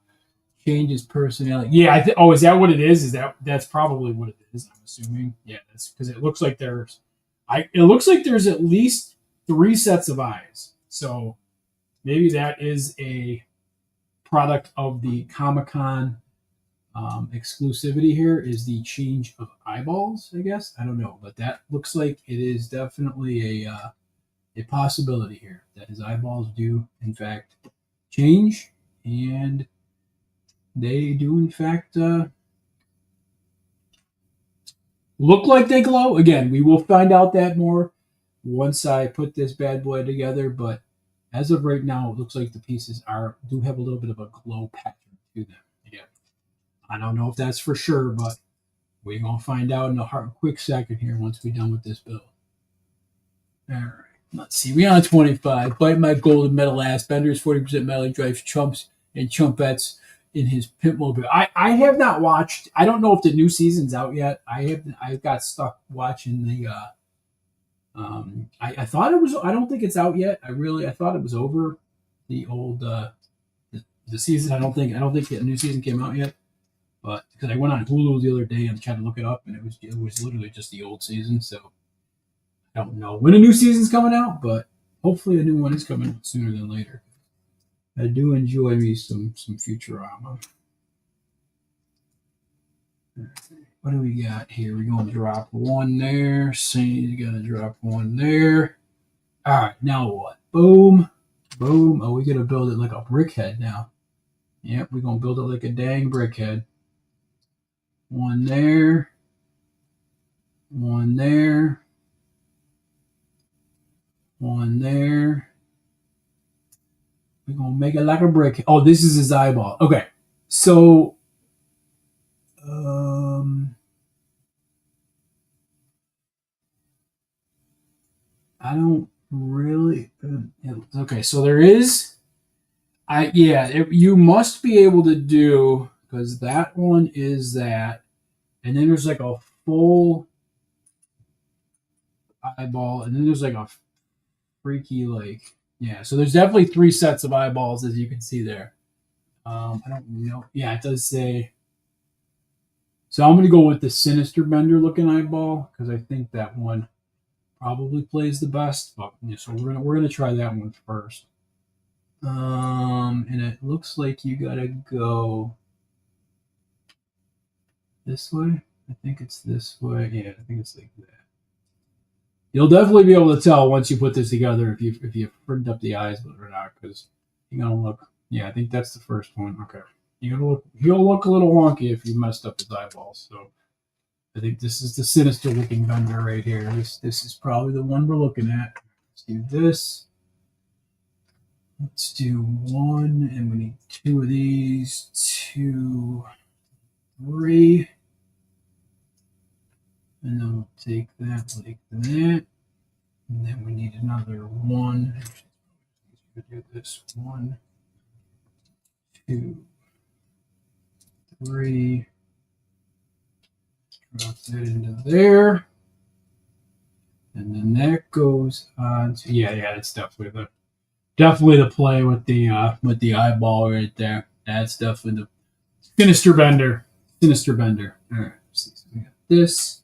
changes personality. Yeah, oh, is that what it is? That's probably what it is? I'm assuming. Yeah, that's because it looks like there's at least 3 sets of eyes. So maybe that is a product of the Comic-Con exclusivity here is the change of eyeballs, I guess. I don't know, but that looks like it is definitely a possibility here that his eyeballs do in fact change, and they do in fact look like they glow. Again, we will find out that more once I put this bad boy together, but as of right now, it looks like the pieces do have a little bit of a glow pattern to them. Again, I don't know if that's for sure, but we're going to find out in a quick second here once we're done with this build. All right, let's see. We're on 25. Bite my golden metal ass. Bender's 40% metal. He drives chumps and chumpettes in his pimp mobile. I have not watched. I don't know if the new season's out yet. I got stuck watching the. I thought it was. I don't think it's out yet. I thought it was over. The old the season. I don't think the new season came out yet. But because I went on Hulu the other day and tried to look it up, and it was literally just the old season. So I don't know when a new season's coming out, but hopefully a new one is coming sooner than later. I do enjoy me some Futurama. What do we got here? We're going to drop 1 there. Sandy's going to drop 1 there. All right, now what? Boom. Boom. Oh, we're going to build it like a brickhead now. Yep, we're going to build it like a dang brickhead. 1 there. 1 there. 1 there. We're going to make it like a brick. Oh, this is his eyeball. Okay. So, I don't really. Okay, so there is. You must be able to do because that one is that, and then there's like a full eyeball, and then there's like a freaky like yeah. So there's definitely 3 sets of eyeballs as you can see there. I don't know. Yeah, it does say. So I'm gonna go with the Sinister Bender looking eyeball because I think that one probably plays the best. But yeah, so we're gonna try that one first. And it looks like you gotta go this way. I think it's this way. Yeah, I think it's like that. You'll definitely be able to tell once you put this together if you frigged up the eyes or not, because you're gonna look. Yeah, I think that's the first one. Okay, he'll look a little wonky if you messed up his eyeballs. So I think this is the sinister looking bender right here. This is probably the one we're looking at. Let's do this. Let's do one, and we need two of these. 2, 3. And then we'll take that like that. And then we need another 1. Actually, do this 1, 2, 3. Drop that into there. And then that goes on to, yeah, it's definitely the play with the eyeball right there. That's definitely the sinister bender. Sinister bender. All right. So we got this.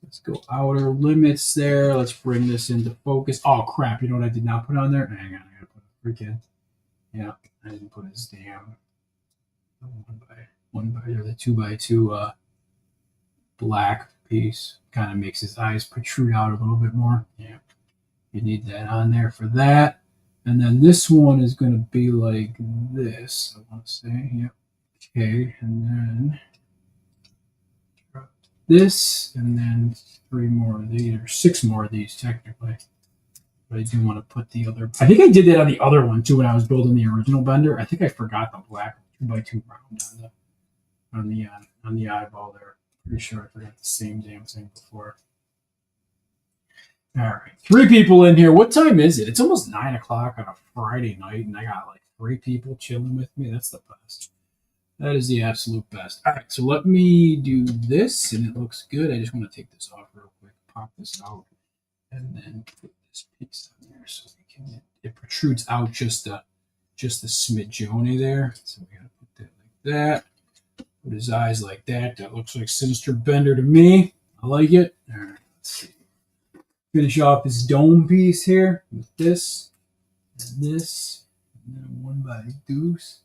Let's go outer limits there. Let's bring this into focus. Oh crap! You know what I did not put on there? Hang on, I gotta put a freaking. Yeah, I didn't put his damn 1x1 or the 2x2 black piece. Kind of makes his eyes protrude out a little bit more. Yeah, you need that on there for that. And then this one is going to be like this. I want to say, yep. Okay, and then drop this, and then 3 more of these, or 6 more of these technically. But I do want to put the other. I think I did that on the other one too when I was building the original bender. I think I forgot the black 2x2 round on the eyeball there. Pretty sure I forgot the same damn thing before. All right, 3 people in here. What time is it? It's almost 9 o'clock on a Friday night, and I got like 3 people chilling with me. That's the best. That is the absolute best. All right, so let me do this, and it looks good. I just want to take this off real quick, pop this out, and then put this piece on there so we can. It protrudes out just a smidgeony there. So we gotta put that like that. Put his eyes like that. That looks like Sinister Bender to me. I like it. All right, let's see. Finish off his dome piece here with this and this, and then 1 by deuce.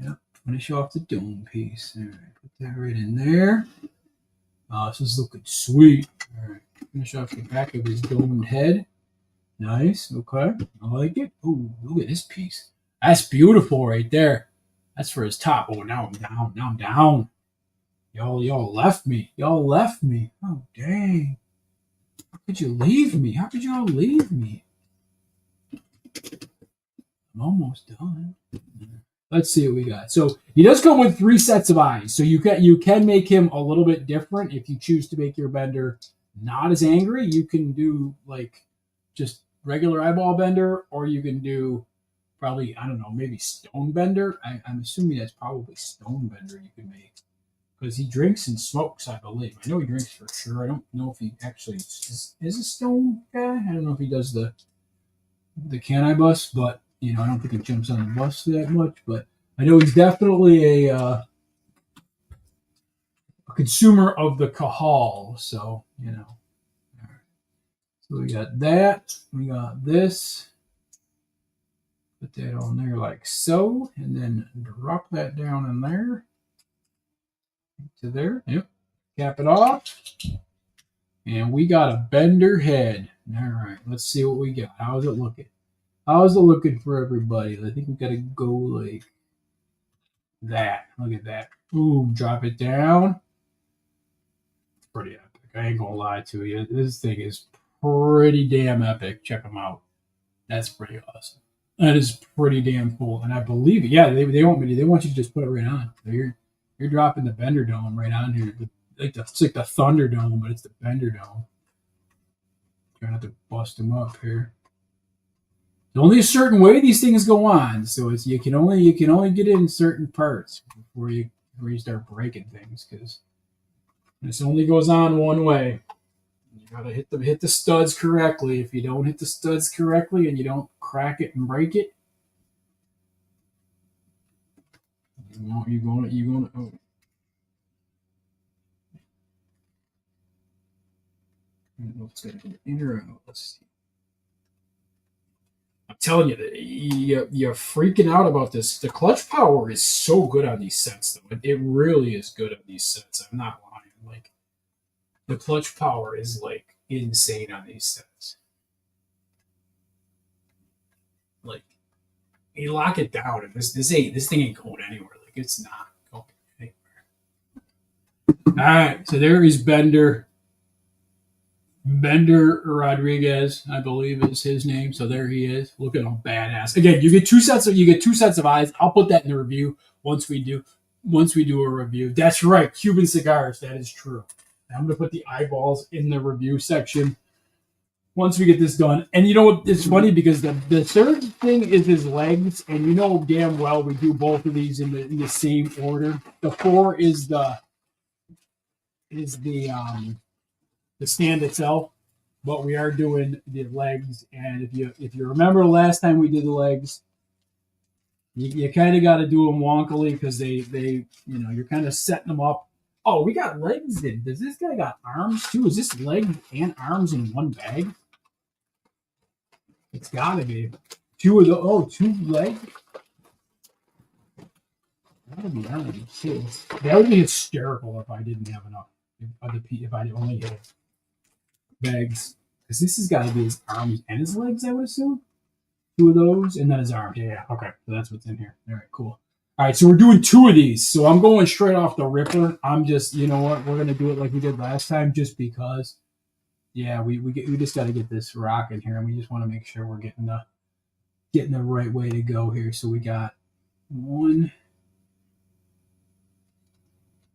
Yep, finish off the dome piece. All right, put that right in there. This is looking sweet. All right, finish off the back of his domed head. Nice. Okay, I like it. Oh, look at this piece. That's beautiful right there. That's for his top. Oh, now I'm down. Now I'm down. Y'all left me. Y'all left me. Oh, dang. How could you leave me? How could you all leave me? I'm almost done. Let's see what we got. So he does come with 3 sets of eyes. So you can make him a little bit different if you choose to make your bender not as angry. You can do like just regular eyeball bender, or you can do probably, I don't know, maybe stone bender. I'm assuming that's probably stone bender you can make. Because he drinks and smokes, I believe. I know he drinks for sure. I don't know if he actually is a stone guy. I don't know if he does the can I bus, but I don't think he jumps on the bus that much. But I know he's definitely a consumer of the Cahal. So So we got that. We got this. Put that on there like so, and then drop that down in there. To there. Yep. Cap it off. And we got a bender head. All right. Let's see what we got. How's it looking? How's it looking for everybody? I think we got to go like that. Look at that. Boom. Drop it down. Pretty epic. I ain't going to lie to you. This thing is pretty damn epic. Check them out. That's pretty awesome. That is pretty damn cool. And I believe it. Yeah, they want me to. They want you to just put it right on. So you're dropping the bender dome right on here. It's like the Thunderdome, but it's the Bender Dome. Trying not to bust them up here. There's only a certain way these things go on, so you can only get in certain parts before you start breaking things, because this only goes on one way. You gotta hit the studs correctly. If you don't hit the studs correctly and you don't crack it and break it, you're gonna. Oh. I don't know if it's going to go in or out. Let's see. telling you that you're freaking out about this. The clutch power is so good on these sets, though. It really is good on these sets. I'm not lying. Like the clutch power is like insane on these sets. Like you lock it down, and this thing ain't going anywhere. Like it's not going anywhere. All right, so there is Bender. Bender Rodriguez, I believe is his name. So there he is, looking all badass. Again, you get two sets of eyes. I'll put that in the review once we do a review. That's right, Cuban cigars. That is true. I'm gonna put the eyeballs in the review section once we get this done. And you know what? It's funny because the third thing is his legs, and you know damn well we do both of these in the same order. The 4 is the stand itself, but we are doing the legs. And if you remember last time we did the legs, you kind of got to do them wonkily because they you're kind of setting them up. Oh, we got legs in. Does this guy got arms too? Is this leg and arms in one bag? It's got to be two two legs. That would be hysterical if I didn't have enough. If I only had bags, because this has got to be his arms and his legs, I would assume. 2 of those, and then his arms. Yeah, okay. So that's what's in here. All right, cool. All right, so we're doing 2 of these. So I'm going straight off the ripper. I'm just, you know what, we're going to do it like we did last time just because, yeah, we just got to get this rocking here, and we just want to make sure we're getting the right way to go here. So we got 1.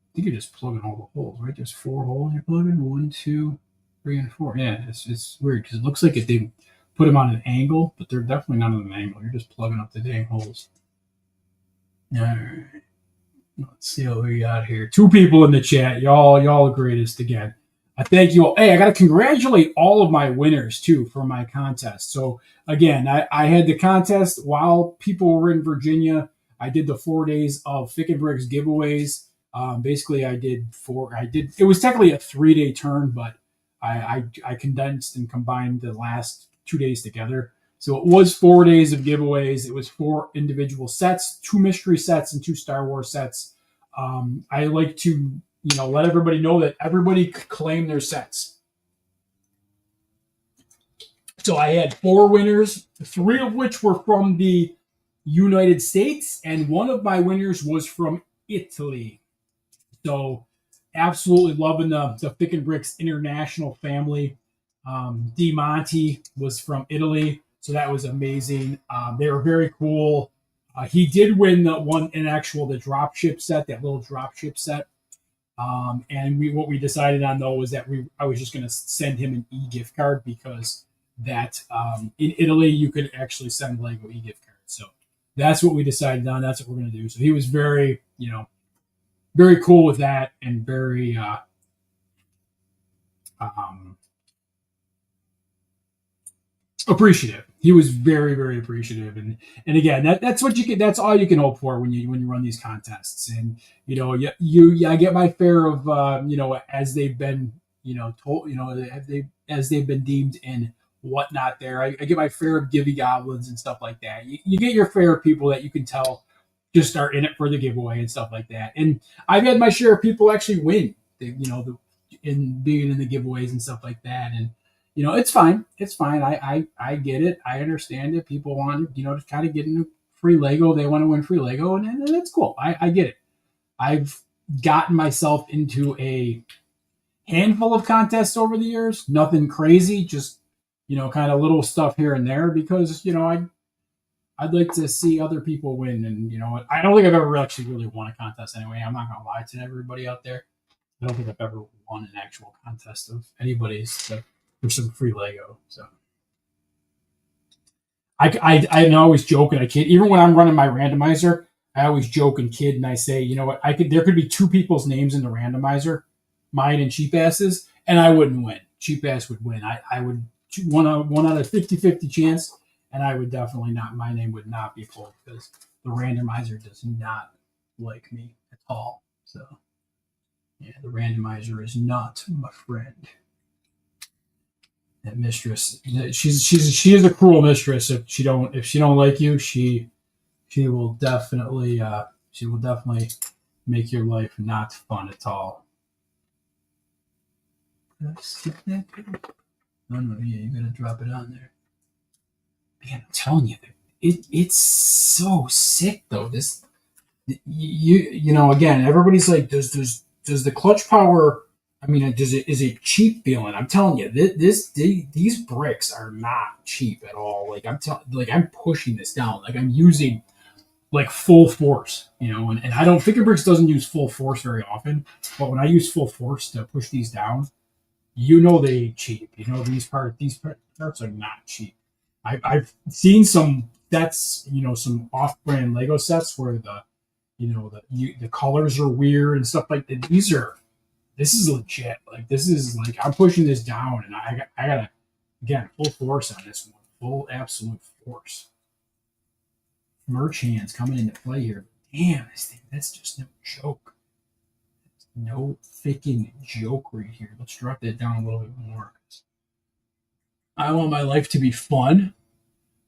I think you're just plugging all the holes, right? There's 4 holes you're plugging. 1, 2, 3, and 4. Yeah, it's weird because it looks like they put them on an angle, but they're definitely not on an angle. You're just plugging up the dang holes. All right. Let's see what we got here. 2 people in the chat. Y'all the greatest again. I thank you all. Hey, I got to congratulate all of my winners too for my contest. So again, I had the contest while people were in Virginia. I did the 4 days of Thick and Bricks giveaways. Basically, it was technically a 3-day turn, but I condensed and combined the last 2 days together. So it was 4 days of giveaways. It was 4 individual sets, 2 mystery sets and 2 Star Wars sets. I like to, let everybody know that everybody could claim their sets. So I had 4 winners, 3 of which were from the United States, and 1 of my winners was from Italy. So absolutely loving the Thick and Bricks international family. Di Monte was from Italy, so that was amazing. They were very cool. He did win the dropship set, that little dropship set. And what we decided on though was that I was just going to send him an e-gift card because that in Italy you could actually send Lego e-gift cards. So that's what we decided on. That's what we're going to do. So he was very, very cool with that and very appreciative. He was very, very appreciative, and again, that's what you can. That's all you can hope for when you run these contests. And I get my fare of as they've been told as they've been deemed and whatnot. There, I get my fare of giving goblins and stuff like that. You get your fare of people that you can tell just are in it for the giveaway and stuff like that. And I've had my share of people actually win, in being in the giveaways and stuff like that. And it's fine. It's fine. I get it. I understand it. People want to kind of get into free Lego. They want to win free Lego, and that's cool. I get it. I've gotten myself into a handful of contests over the years. Nothing crazy, just kind of little stuff here and there because I'd like to see other people win. And I don't think I've ever actually really won a contest anyway. I'm not gonna lie to everybody out there. I don't think I've ever won an actual contest of anybody's for some free Lego. So I always joke and I kid. Even when I'm running my randomizer, I always joke and kid and I say, there could be 2 people's names in the randomizer, mine and Cheap Ass's, and I wouldn't win. Cheap Ass would win. I would one out of 50-50 chance, and I would definitely not. My name would not be pulled because the randomizer does not like me at all. So yeah, the randomizer is not my friend. That mistress, she is a cruel mistress. If she don't like you, she will definitely make your life not fun at all. Did I skip that? No, yeah, you gotta drop it on there. Man, I'm telling you, it's so sick though. This you know, again, everybody's like, does the clutch power? I mean, is it cheap feeling? I'm telling you, these bricks are not cheap at all. Like I'm pushing this down. Like I'm using like full force, you know, and I don't Finger Bricks doesn't use full force very often, but when I use full force to push these down, you know they ain't cheap. You know these parts are not cheap. I've seen some sets, you know, some off-brand Lego sets where the colors are weird and stuff like that. This is legit. Like this is like I'm pushing this down, and I gotta again full force on this one, full absolute force. Merch hands coming into play here. Damn, this thing, that's just no joke. No freaking joke right here. Let's drop that down a little bit more. I want my life to be fun.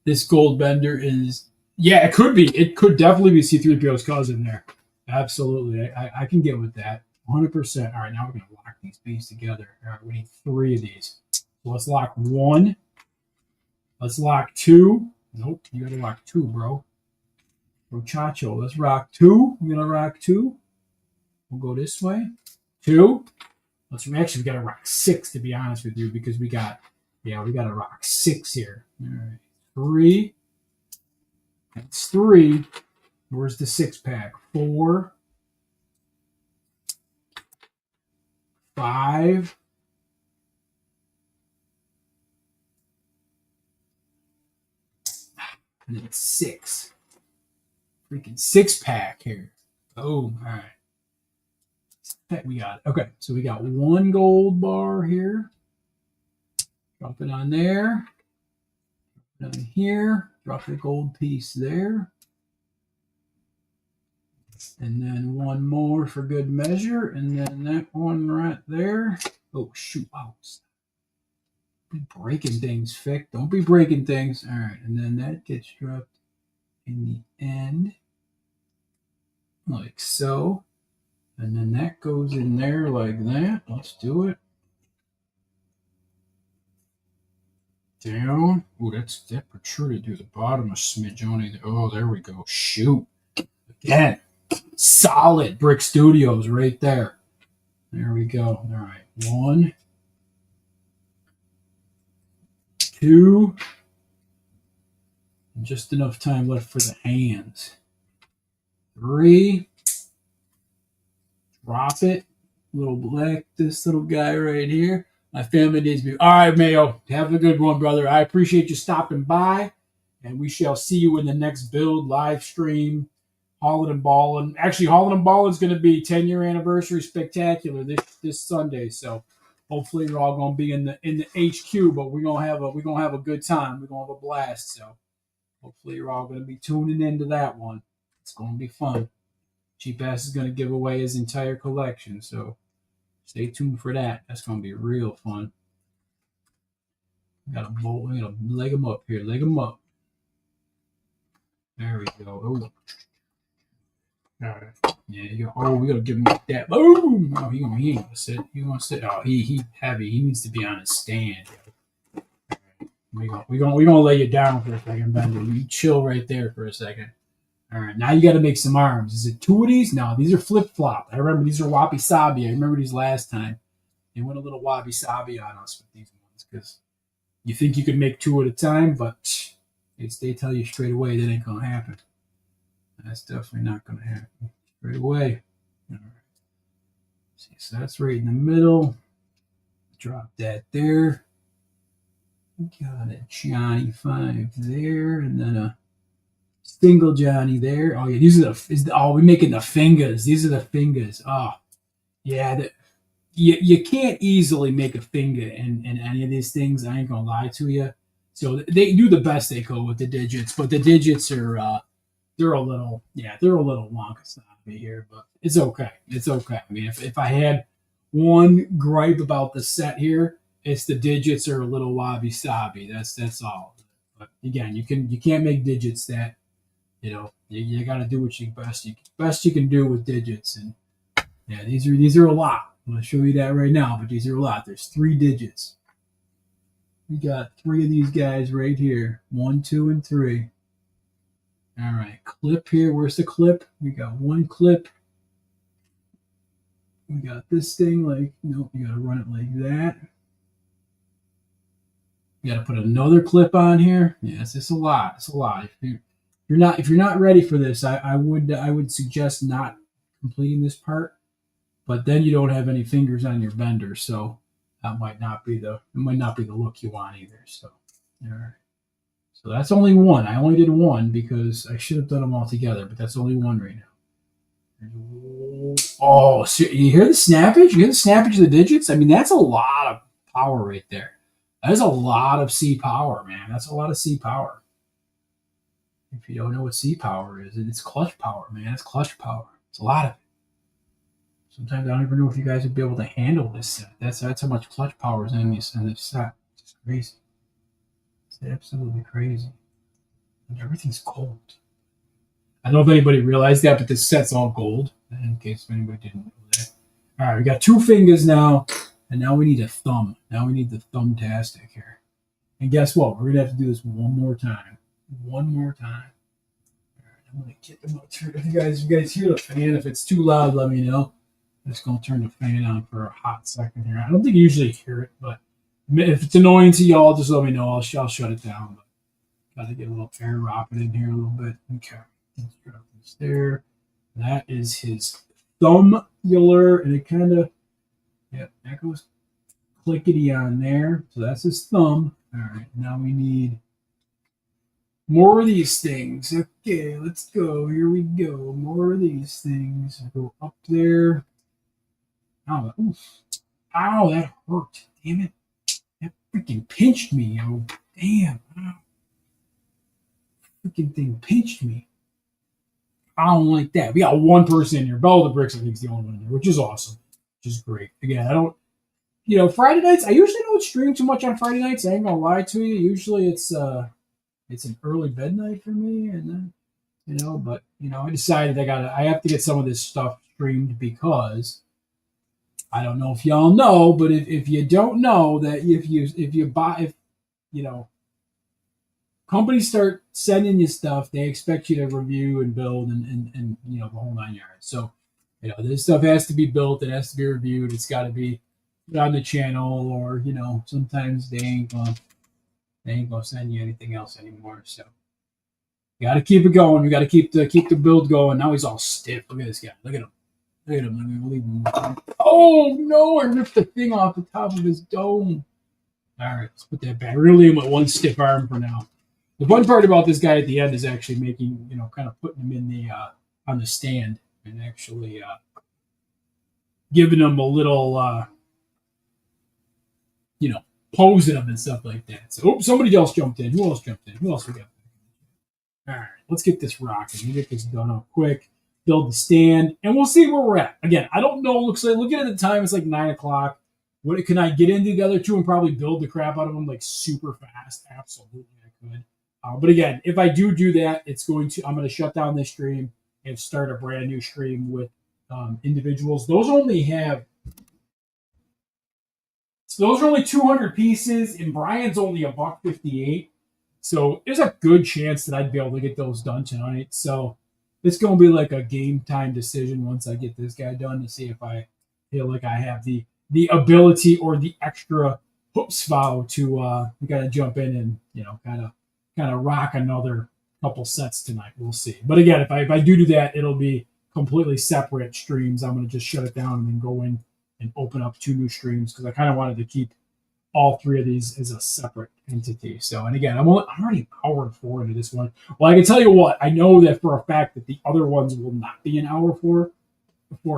This gold bender is, yeah, it could be. It could definitely be C3PO's cousin there. Absolutely. I can get with that. 100%. All right, now we're going to lock these bees together. All right, we need 3 of these. So let's lock 1. Let's lock 2. Nope, you got to lock 2, bro. Muchacho, let's rock 2. We're going to rock 2. We'll go this way. 2. We got to rock 6, to be honest with you, because we got to rock 6 here. All right. 3. That's 3. Where's the 6-pack? 4. 5. And then 6. Freaking 6-pack here. Oh, all right. We got it. Okay, so we got 1 gold bar here. Drop it on there. Down here. Drop the gold piece there. And then 1 more for good measure. And then that one right there. Oh, shoot. Oh, don't be breaking things, Fick. Don't be breaking things. All right, and then that gets dropped in the end. Like so. And then that goes in there like that. Let's do it. Down. Oh, that protruded through the bottom a smidge only. Oh, there we go. Shoot. Again. Solid Brick Studios right there. There we go. All right. 1, 2. And just enough time left for the hands. 3. Drop it. This little guy right here. My family needs me. All right, Mayo. Have a good one, brother. I appreciate you stopping by. And we shall see you in the next build live stream. Haulin' and Ballin'. Actually, Haulin' and Ballin' is going to be 10-year anniversary spectacular this Sunday. So hopefully you're all going to be in the HQ, but we're going to have a good time. We're going to have a blast. So hopefully you're all going to be tuning into that one. It's going to be fun. Cheap Ass is going to give away his entire collection, so stay tuned for that. That's going to be real fun. We got to leg him up here. Leg him up. There we go. Oh. All right. Yeah, you go. Oh, we got to give him like that. Boom! Oh, he ain't going to sit. He wants to sit. Oh, he heavy. He needs to be on a stand. All right. We're gonna lay you down for a second, Bender. You chill right there for a second. All right, now you got to make some arms. Is it 2 of these? No, these are flip-flop. I remember these are wabi-sabi. I remember these last time. They went a little wabi-sabi on us with these ones because you think you could make 2 at a time, but they tell you straight away that ain't going to happen. That's definitely not going to happen straight away. All right. See, so that's right in the middle. Drop that there. Got a Johnny 5 there, and then a single Johnny there. Oh yeah, these are we're making the fingers. These are the fingers. Oh yeah, you can't easily make a finger in any of these things. I ain't gonna lie to you. So they do the best they could with the digits, but the digits are they're a little wonky snobby here, but it's okay. It's okay. I mean, if I had one gripe about the set here, It's the digits are a little wabi sabi. That's all. But again, you can't make digits that you got to do what you can do with digits. And yeah, these are a lot. I'm gonna show you that right now, but these are a lot. There's 3 digits. We got 3 of these guys right here. 1, 2, and 3. All right, clip here. Where's the clip? We got 1 clip. We got this thing like, nope, you gotta run it like that. You gotta put another clip on here. Yeah, it's just a lot. It's a lot. If you're not ready for this, I would suggest not completing this part. But then you don't have any fingers on your bender, so that might not be the look you want either. So, all right. So that's only 1. I only did 1 because I should have done them all together, but that's only 1 right now. Oh, so you hear the snappage? You hear the snappage of the digits? I mean, that's a lot of power right there. That is a lot of C power, man. That's a lot of C power. If you don't know what C power is, it's clutch power, man. It's clutch power. It's a lot of it. Sometimes I don't even know if you guys would be able to handle this set. That's how much clutch power is in this set. It's crazy. It's absolutely crazy. And everything's gold. I don't know if anybody realized that, but this set's all gold. In case anybody didn't know that. All right, we got 2 fingers now, and now we need a thumb. Now we need the thumbtastic here. And guess what? We're gonna have to do this one more time. One more time. All right, I'm gonna get them up. If you guys hear the fan, if it's too loud, let me know. I'm just going to turn the fan on for a hot second here. I don't think you usually hear it, but if it's annoying to y'all, just let me know. I'll shut it down. But got to get a little air dropping in here a little bit. Okay. Let's drop this there. That is his thumbular, and it kind of, yeah, that goes clickety on there. So that's his thumb. All right. Now we need more of these things. Okay, let's go. Here we go. More of these things. Go up there. Ow, oof. Ow, that hurt. Damn it. That freaking pinched me. Oh, damn. Ow. Freaking thing pinched me. I don't like that. We got 1 person in here. Bell the Bricks, I think, is the only one in here, which is awesome. Which is great. Again, I don't, Friday nights, I usually don't stream too much on Friday nights. I ain't gonna lie to you. Usually it's an early bed night for me. And then, but, I decided I have to get some of this stuff streamed because I don't know if y'all know, but if you don't know that if companies start sending you stuff, they expect you to review and build and the whole 9 yards. So, this stuff has to be built, it has to be reviewed, it's got to be put on the channel, or sometimes they ain't gonna send you anything else anymore. So, you got to keep it going. We got to keep the build going. Now he's all stiff. Look at this guy. Look at him. Look at him. Let me leave him. Oh no! I ripped the thing off the top of his dome. All right, let's put that back. We're gonna leave him with 1 stiff arm for now. The fun part about this guy at the end is actually making, kind of putting him in the on the stand and actually giving him a little, posing him and stuff like that. So, somebody else jumped in. Who else jumped in? Who else we got? All right, let's get this rocking. We'll get this done up quick. Build the stand, and we'll see where we're at. Again, I don't know. Looking at the time, it's like 9 o'clock. Can I get into the other 2 and probably build the crap out of them like super fast? Absolutely, I could. But again, if I do that, I'm going to shut down this stream and start a brand new stream with individuals. Those are only 200 pieces, and Brian's only $158. So there's a good chance that I'd be able to get those done tonight. So it's going to be like a game time decision once I get this guy done to see if I feel like I have the ability or the extra chutzpah to we got to jump in and kind of rock another couple sets tonight. We'll see. But again, if I do that, it'll be completely separate streams. I'm going to just shut it down and then go in and open up 2 new streams because I kind of wanted to keep all 3 of these as a separate entity. So, and again, I'm already an hour and 4 into this one. Well, I can tell you what, I know that for a fact that the other ones will not be an hour for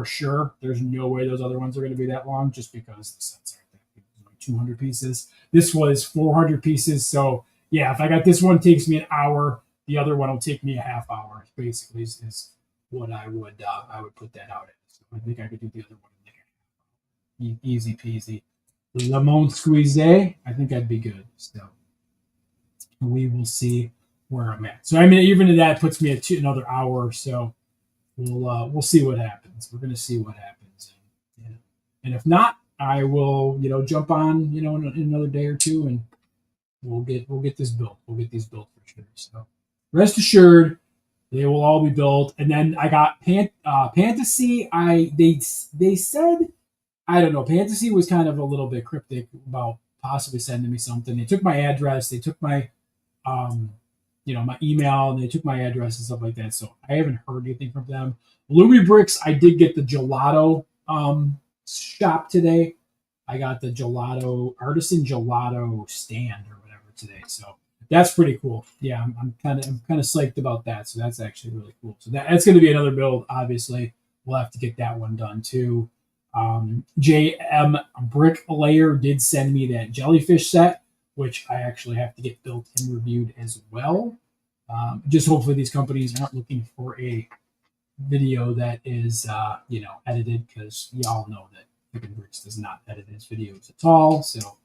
sure. There's no way those other ones are going to be that long just because the sets aren't that big. 200 pieces. This was 400 pieces. So, yeah, if I got this one, it takes me an hour. The other one will take me a half hour. Basically, is what I would put that out at. So I think I could do the other one in like easy peasy. lemon squeeze, I think I'd be good. So we will see where I'm at. So I mean, even that puts me at another hour or so. We'll see what happens. We're gonna see what happens, and if not, I will jump on in another day or two, and we'll get this built. We'll get these built for sure. So rest assured, they will all be built. And then I got Fantasy. They said, I don't know. Fantasy was kind of a little bit cryptic about possibly sending me something. They took my address. They took my my email, and they took my address and stuff like that. So I haven't heard anything from them. Lumi Bricks, I did get the gelato shop today. I got the gelato artisan gelato stand or whatever today. So that's pretty cool. Yeah, I'm kind of psyched about that. So that's actually really cool. So that's going to be another build. Obviously, we'll have to get that one done too. JM Bricklayer did send me that jellyfish set, which I actually have to get built and reviewed as well. Just hopefully these companies aren't looking for a video that is edited, because y'all know that Pickin' Bricks does not edit his videos at all. So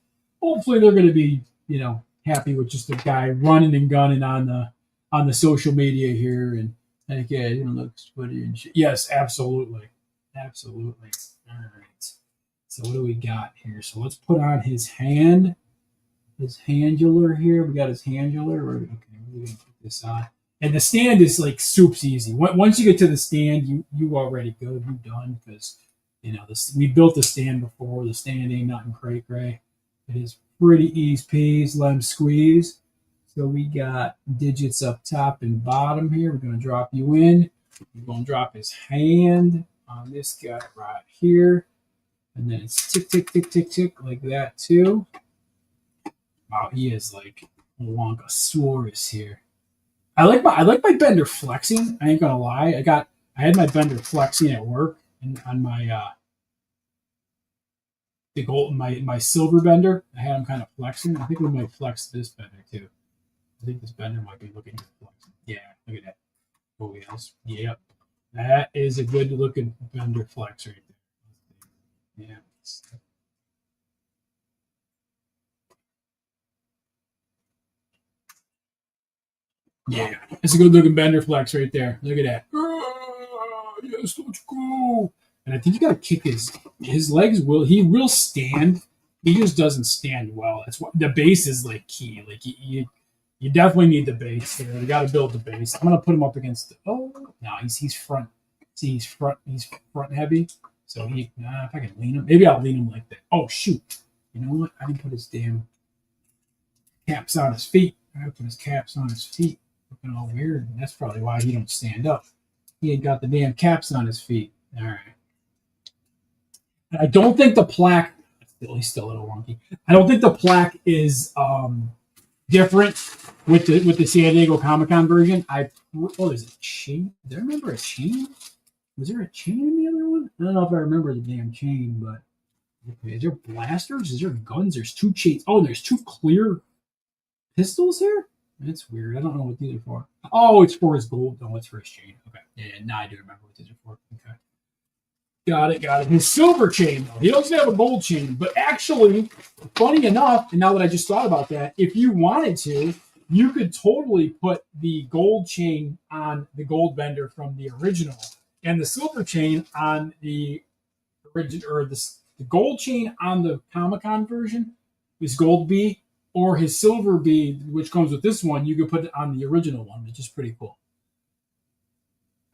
hopefully they're going to be happy with just a guy running and gunning on the social media here, and like, yeah, it looks pretty and shit. Yes, absolutely. All right. So what do we got here? So let's put on his handular here. We got his handular. Okay, we're gonna put this on. And the stand is like soup's easy. Once you get to the stand, you already good. You done, because we built the stand before. The stand ain't nothing cray. It is pretty easy peas, lemon squeeze. So we got digits up top and bottom here. We're gonna drop you in. We're gonna drop his hand on this guy right here, and then it's tick tick tick tick tick like that too. Wow, he is like a Wonkasaurus here. I like my bender flexing. I ain't gonna lie. I had my bender flexing at work, and on my my silver bender, I had him kind of flexing. I think we might flex this bender too. I think this bender might be looking to flex. Yeah, look at that. Oh yes, yep. That is a good looking bender flex right there. Yeah. Yeah, it's a good looking bender flex right there. Look at that. Yes, let's go. And I think you gotta kick his legs. He will stand. He just doesn't stand well. That's what the base is like key. Like you definitely need the base there. You got to build the base. I'm gonna put him up against. No, he's front. See, he's front heavy. So if I can lean him, maybe I'll lean him like that. Oh shoot! You know what? I didn't put his damn caps on his feet. I gotta put his caps on his feet. Looking all weird. And that's probably why he don't stand up. He ain't got the damn caps on his feet. All right. And I don't think the plaque. He's still a little wonky. I don't think the plaque is different with the San Diego Comic-Con version. There's a chain. Do I remember a chain? Was there a chain in the other one? I don't know if I remember the damn chain, but okay, is there blasters? Is there guns? There's two chains. Oh, there's two clear pistols here? That's weird. I don't know what these are for. Oh, it's for his gold. No, it's for his chain. Okay. Yeah, now I do remember what these are for. Okay. Got it. His silver chain, though. He doesn't have a gold chain. But actually, funny enough, and now that I just thought about that, if you wanted to, you could totally put the gold chain on the gold bender from the original, and the silver chain on the original, or the gold chain on the Comic-Con version is gold B, or his silver B, which comes with this one, you could put it on the original one, which is pretty cool.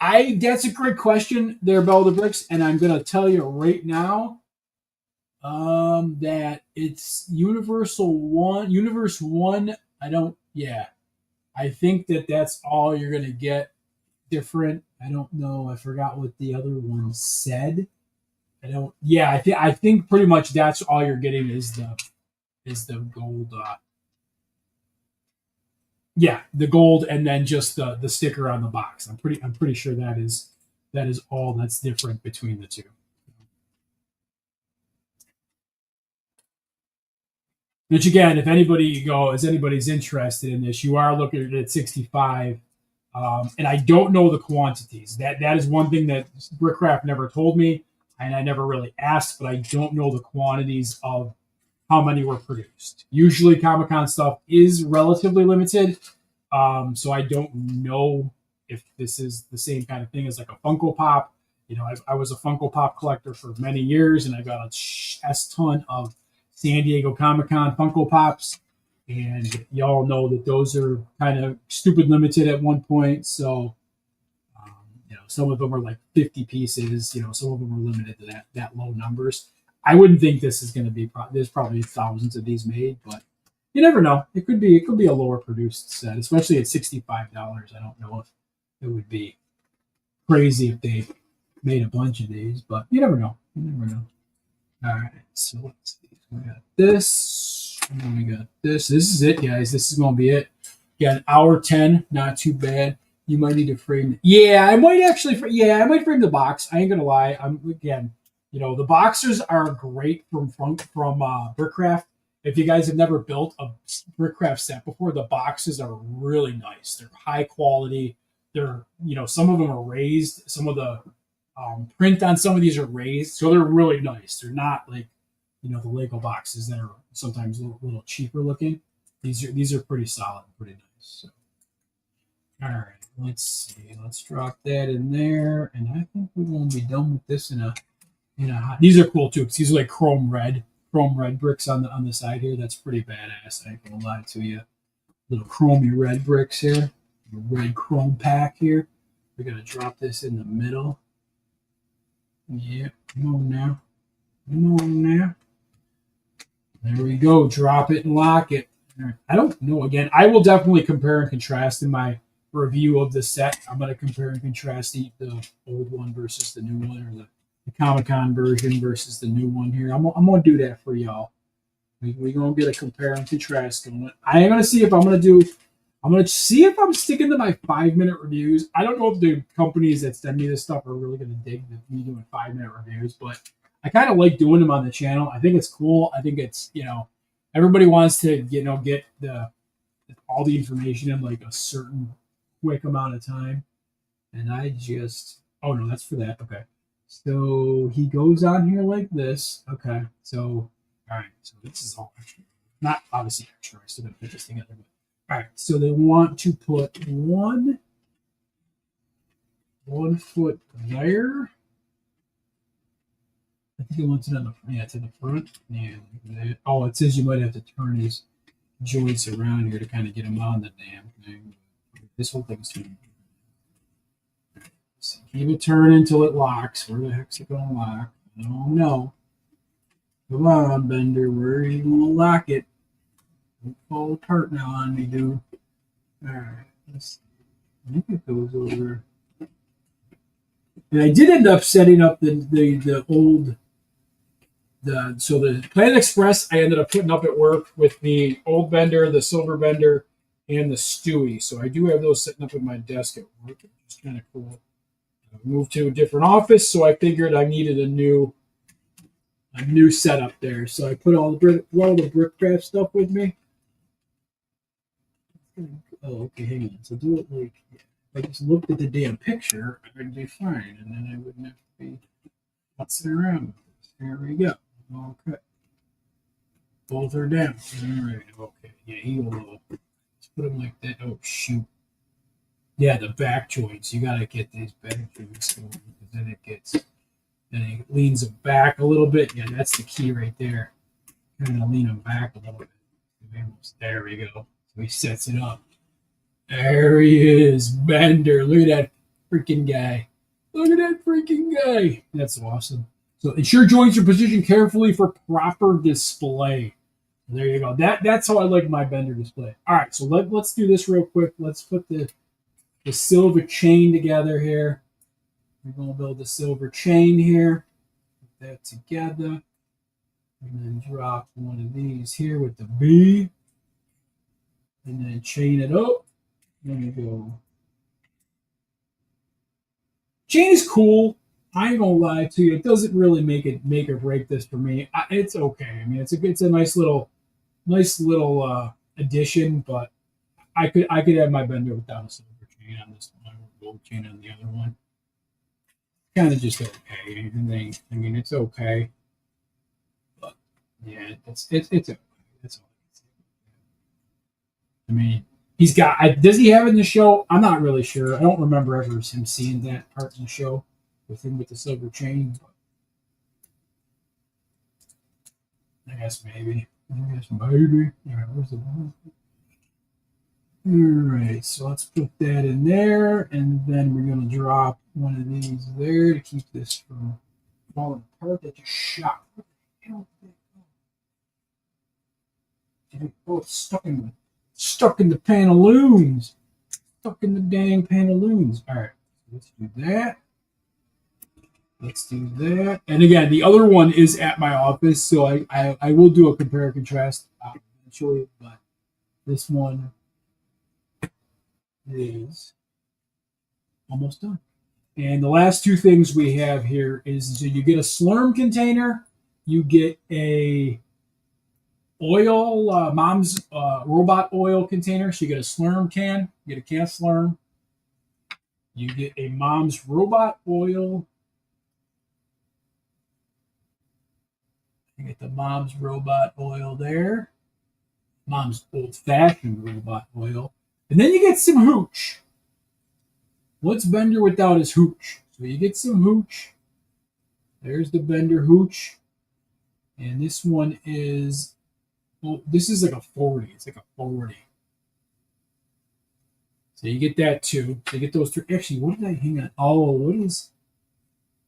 That's a great question there, Bell the Bricks, and I'm gonna tell you right now that it's Universe 1. I think that's all you're gonna get different. I don't know. I forgot what the other one said. I think pretty much that's all you're getting is the gold. The gold, and then just the sticker on the box. I'm pretty sure that is all that's different between the two. Which again, if anybody's interested in this, you are looking at 65, and I don't know the quantities. That is one thing that Brickcraft never told me, and I never really asked. But I don't know the quantities of how many were produced. Usually, Comic-Con stuff is relatively limited, so I don't know if this is the same kind of thing as like a Funko Pop. You know, I was a Funko Pop collector for many years, and I got a ton of San Diego Comic Con Funko Pops, and y'all know that those are kind of stupid limited at one point. So, you know, some of them are like 50 pieces. You know, some of them are limited to that low numbers. I wouldn't think this is going to be. There's probably thousands of these made, but you never know. It could be a lower produced set, especially at $65. I don't know if it would be crazy if they made a bunch of these, but you never know. You never know. All right, so let's see. We got this. And then we got this. This is it, guys. This is gonna be it. Got an hour 10. Not too bad. You might need to frame. Yeah, I might actually. Yeah, I might frame the box. I ain't gonna lie. I'm again. You know, the boxers are great from Brickcraft. If you guys have never built a Brickcraft set before, the boxes are really nice. They're high quality. They're, you know, some of them are raised. Some of the print on some of these are raised, so they're really nice. They're not like, you know, the Lego boxes that are sometimes a little cheaper looking. These are pretty solid, pretty nice. So, all right, let's see. Let's drop that in there, and I think we're gonna be done with this in a hot. These are cool too, because these are like chrome red bricks on the side here. That's pretty badass. I ain't gonna lie to you. Little chromy red bricks here. Red chrome pack here. We're gonna drop this in the middle. Yeah, come on now. Come on now. There we go. Drop it and lock it. I don't know. Again, I will definitely compare and contrast in my review of the set. I'm going to compare and contrast the old one versus the new one, or the Comic-Con version versus the new one here. I'm going to do that for y'all. We're going to get a compare and contrast going. I am going to see if I'm going to see if I'm sticking to my 5-minute reviews. I don't know if the companies that send me this stuff are really going to dig me doing 5-minute reviews, but I kind of like doing them on the channel. I think it's cool. I think it's, you know, everybody wants to, you know, get all the information in like a certain quick amount of time. And I just, oh no, that's for that. Okay. So he goes on here like this. Okay. So, all right. So this is all extra. Not obviously extra. I still got to put this together. But, all right. So they want to put one foot there. I think it wants it on the, yeah, it's in the front. Yeah. Oh, it says you might have to turn his joints around here to kind of get him on the damn thing. This whole thing's turning. So keep it turning until it locks. Where the heck's it gonna lock? I don't know. Come on, Bender. Where are you gonna lock it? Don't fall apart now on me, dude. Alright, let's see. I think it goes over. And I did end up setting up the old so the Planet Express I ended up putting up at work with the old Bender, the silver Bender, and the Stewie. So I do have those sitting up at my desk at work, which is kind of cool. I moved to a different office, so I figured I needed a new setup there. So I put all the Brickcraft stuff with me. Oh, okay, hang on. So do it like, if I just looked at the damn picture, I would be fine, and then I wouldn't have to be futzing around with this. Here we go. Okay. Both are down. All right. Okay. Yeah, he will. Let's put them like that. Oh, shoot. Yeah, the back joints. You got to get these back joints going, because then it leans them back a little bit. Yeah, that's the key right there. Kind of lean them back a little bit. There we go. So he sets it up. There he is, Bender. Look at that freaking guy. Look at that freaking guy. That's awesome. So ensure joints are positioned carefully for proper display. There you go. That's how I like my Bender display. All right, so let's do this real quick. Let's put the silver chain together here. We're going to build the silver chain here. Put that together. And then drop one of these here with the B. And then chain it up. There you go. Chain is cool. I ain't gonna lie to you. It doesn't really make or break this for me. It's okay. I mean, it's a nice little addition, but I could have my Bender without a silver chain on this one, or gold chain on the other one. Kind of just okay. I mean, it's okay. But Yeah, it's okay. That's all I can say. I mean, he's got. Does he have it in the show? I'm not really sure. I don't remember ever him seeing that part in the show with him with the silver chain. But I guess maybe. I guess maybe. All right, where's the ball? All right, so let's put that in there, and then we're gonna drop one of these there to keep this from falling apart. That just shot. What the hell did that go? Oh, it's stuck in the pantaloons. Stuck in the dang pantaloons. All right, let's do that. Let's do that. And again, the other one is at my office, so I will do a compare and contrast eventually, but this one is almost done. And the last two things we have here is so you get a Slurm container, you get a oil, mom's robot oil container. So you get a Slurm can, you get a can of Slurm, you get a mom's robot oil. You get the mom's robot oil there, mom's old fashioned robot oil, and then you get some hooch. What's Bender without his hooch? So you get some hooch. There's the Bender hooch. And this one is, well, this is like a 40. It's like a 40. So you get that too. So you get those three. Actually, what did I hang on? Oh, what is?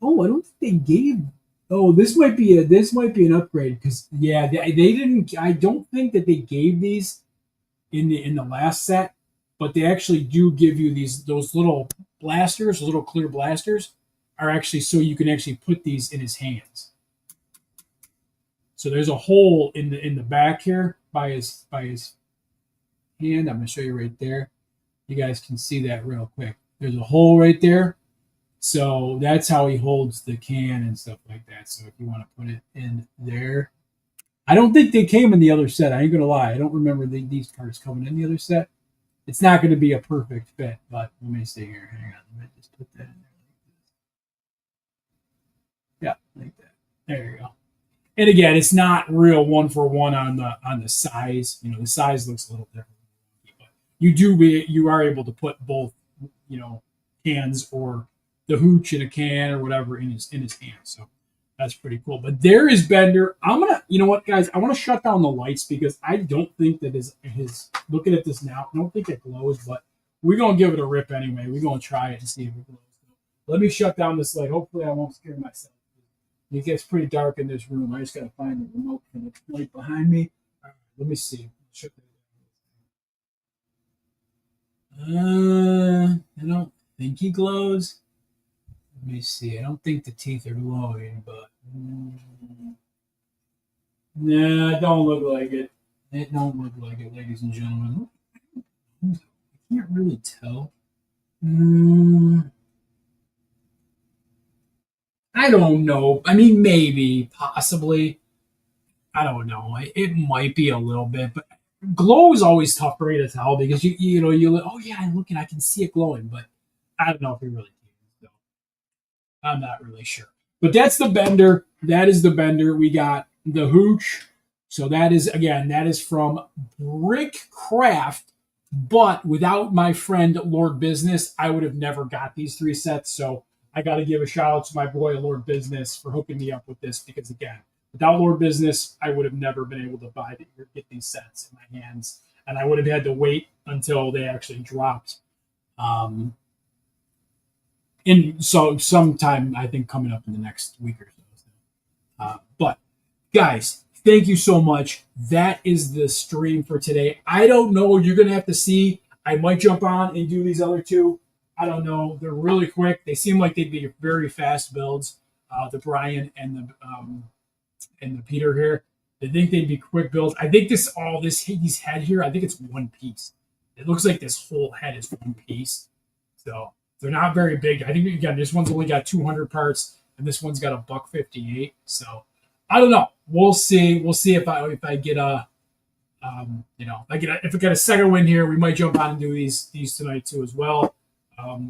Oh, I don't think they gave. Oh, this might be an upgrade because yeah, they didn't. I don't think that they gave these in the last set, but they actually do give you those little blasters, little clear blasters, are actually so you can actually put these in his hands. So there's a hole in the back here by his hand. I'm gonna show you right there. You guys can see that real quick. There's a hole right there. So that's how he holds the can and stuff like that. So if you want to put it in there, I don't think they came in the other set. I ain't gonna lie. I don't remember these parts coming in the other set. It's not going to be a perfect fit, but let me see here. Hang on. Let me just put that in there. Yeah, like that. There you go. And again, it's not real one for one on the size. You know, the size looks a little different, but you are able to put both, you know, cans or the hooch in a can or whatever in his hand. So that's pretty cool. But there is Bender. I'm gonna, you know what, guys? I want to shut down the lights because I don't think that his looking at this now, I don't think it glows, but we're gonna give it a rip anyway. We're gonna try it and see if it glows. Let me shut down this light. Hopefully I won't scare myself. It gets pretty dark in this room. I just gotta find the remote for the light behind me. All right, let me see. Shut that. I don't think he glows. Let me see. I don't think the teeth are glowing, but nah, it don't look like it. It don't look like it, ladies and gentlemen. I can't really tell. I don't know. I mean, maybe, possibly. I don't know. It might be a little bit, but glow is always tough for me to tell because you oh yeah, I look and I can see it glowing, but I don't know if it really can. So I'm not really sure. But that's the Bender. That is the Bender. We got the hooch. So that is from Brick Craft. But without my friend Lord Business, I would have never got these three sets. So I got to give a shout out to my boy Lord Business for hooking me up with this because again, without Lord Business, I would have never been able to get these sets in my hands, and I would have had to wait until they actually dropped. In so sometime I think coming up in the next week or so. But guys, thank you so much. That is the stream for today. I don't know. You're gonna have to see. I might jump on and do these other two. I don't know. They're really quick. They seem like they'd be very fast builds. The Brian and the Peter here. I think they'd be quick builds. I think this head here. I think it's one piece. It looks like this whole head is one piece. So they're not very big. I think again, this one's only got 200 parts, and this one's got a $158. So I don't know. We'll see. We'll see if I get a if I get a second win here, we might jump on and do these tonight too as well.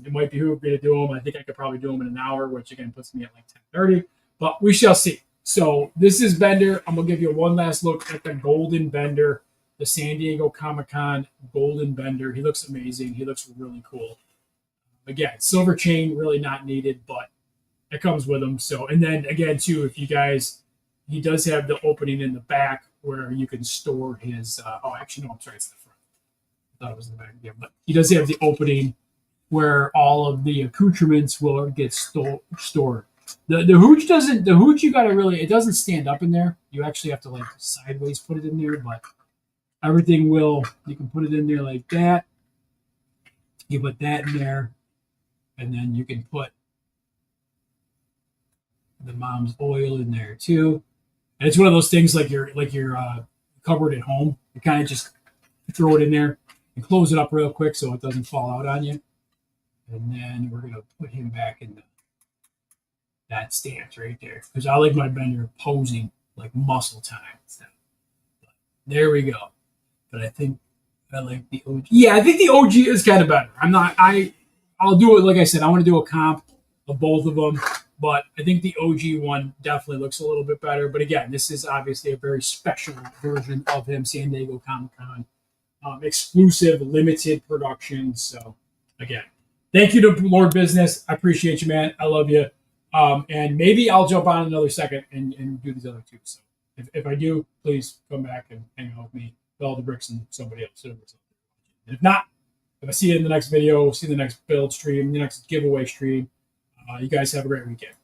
It might behoove me to do them. I think I could probably do them in an hour, which again puts me at like 10:30. But we shall see. So this is Bender. I'm gonna give you one last look at the Golden Bender, the San Diego Comic-Con Golden Bender. He looks amazing. He looks really cool. Again, silver chain really not needed, but it comes with him. So, and then again too, if you guys, he does have the opening in the back where you can store his. Oh, actually, no, I'm sorry, it's the front. I thought it was in the back. Yeah, but he does have the opening where all of the accoutrements will get stored. The hooch doesn't. The hooch you gotta really. It doesn't stand up in there. You actually have to like sideways put it in there, but everything will. You can put it in there like that. You put that in there, and then you can put the mom's oil in there too. And it's one of those things like your cupboard at home. You kind of just throw it in there and close it up real quick so it doesn't fall out on you. And then we're gonna put him back in that stance right there because I like my Bender posing like muscle time stuff. There we go. But I think I like the OG. Yeah, I think the OG is kind of better. I'll do it like I said. I want to do a comp of both of them, but I think the OG one definitely looks a little bit better. But again, this is obviously a very special version of him, San Diego Comic Con, exclusive, limited production. So again, thank you to Lord Business. I appreciate you, man. I love you. And maybe I'll jump on another second and do these other two. So if I do, please come back and hang out with me, Bell the Bricks, and somebody else. And if not, if I see you in the next video, see the next build stream, the next giveaway stream, you guys have a great weekend.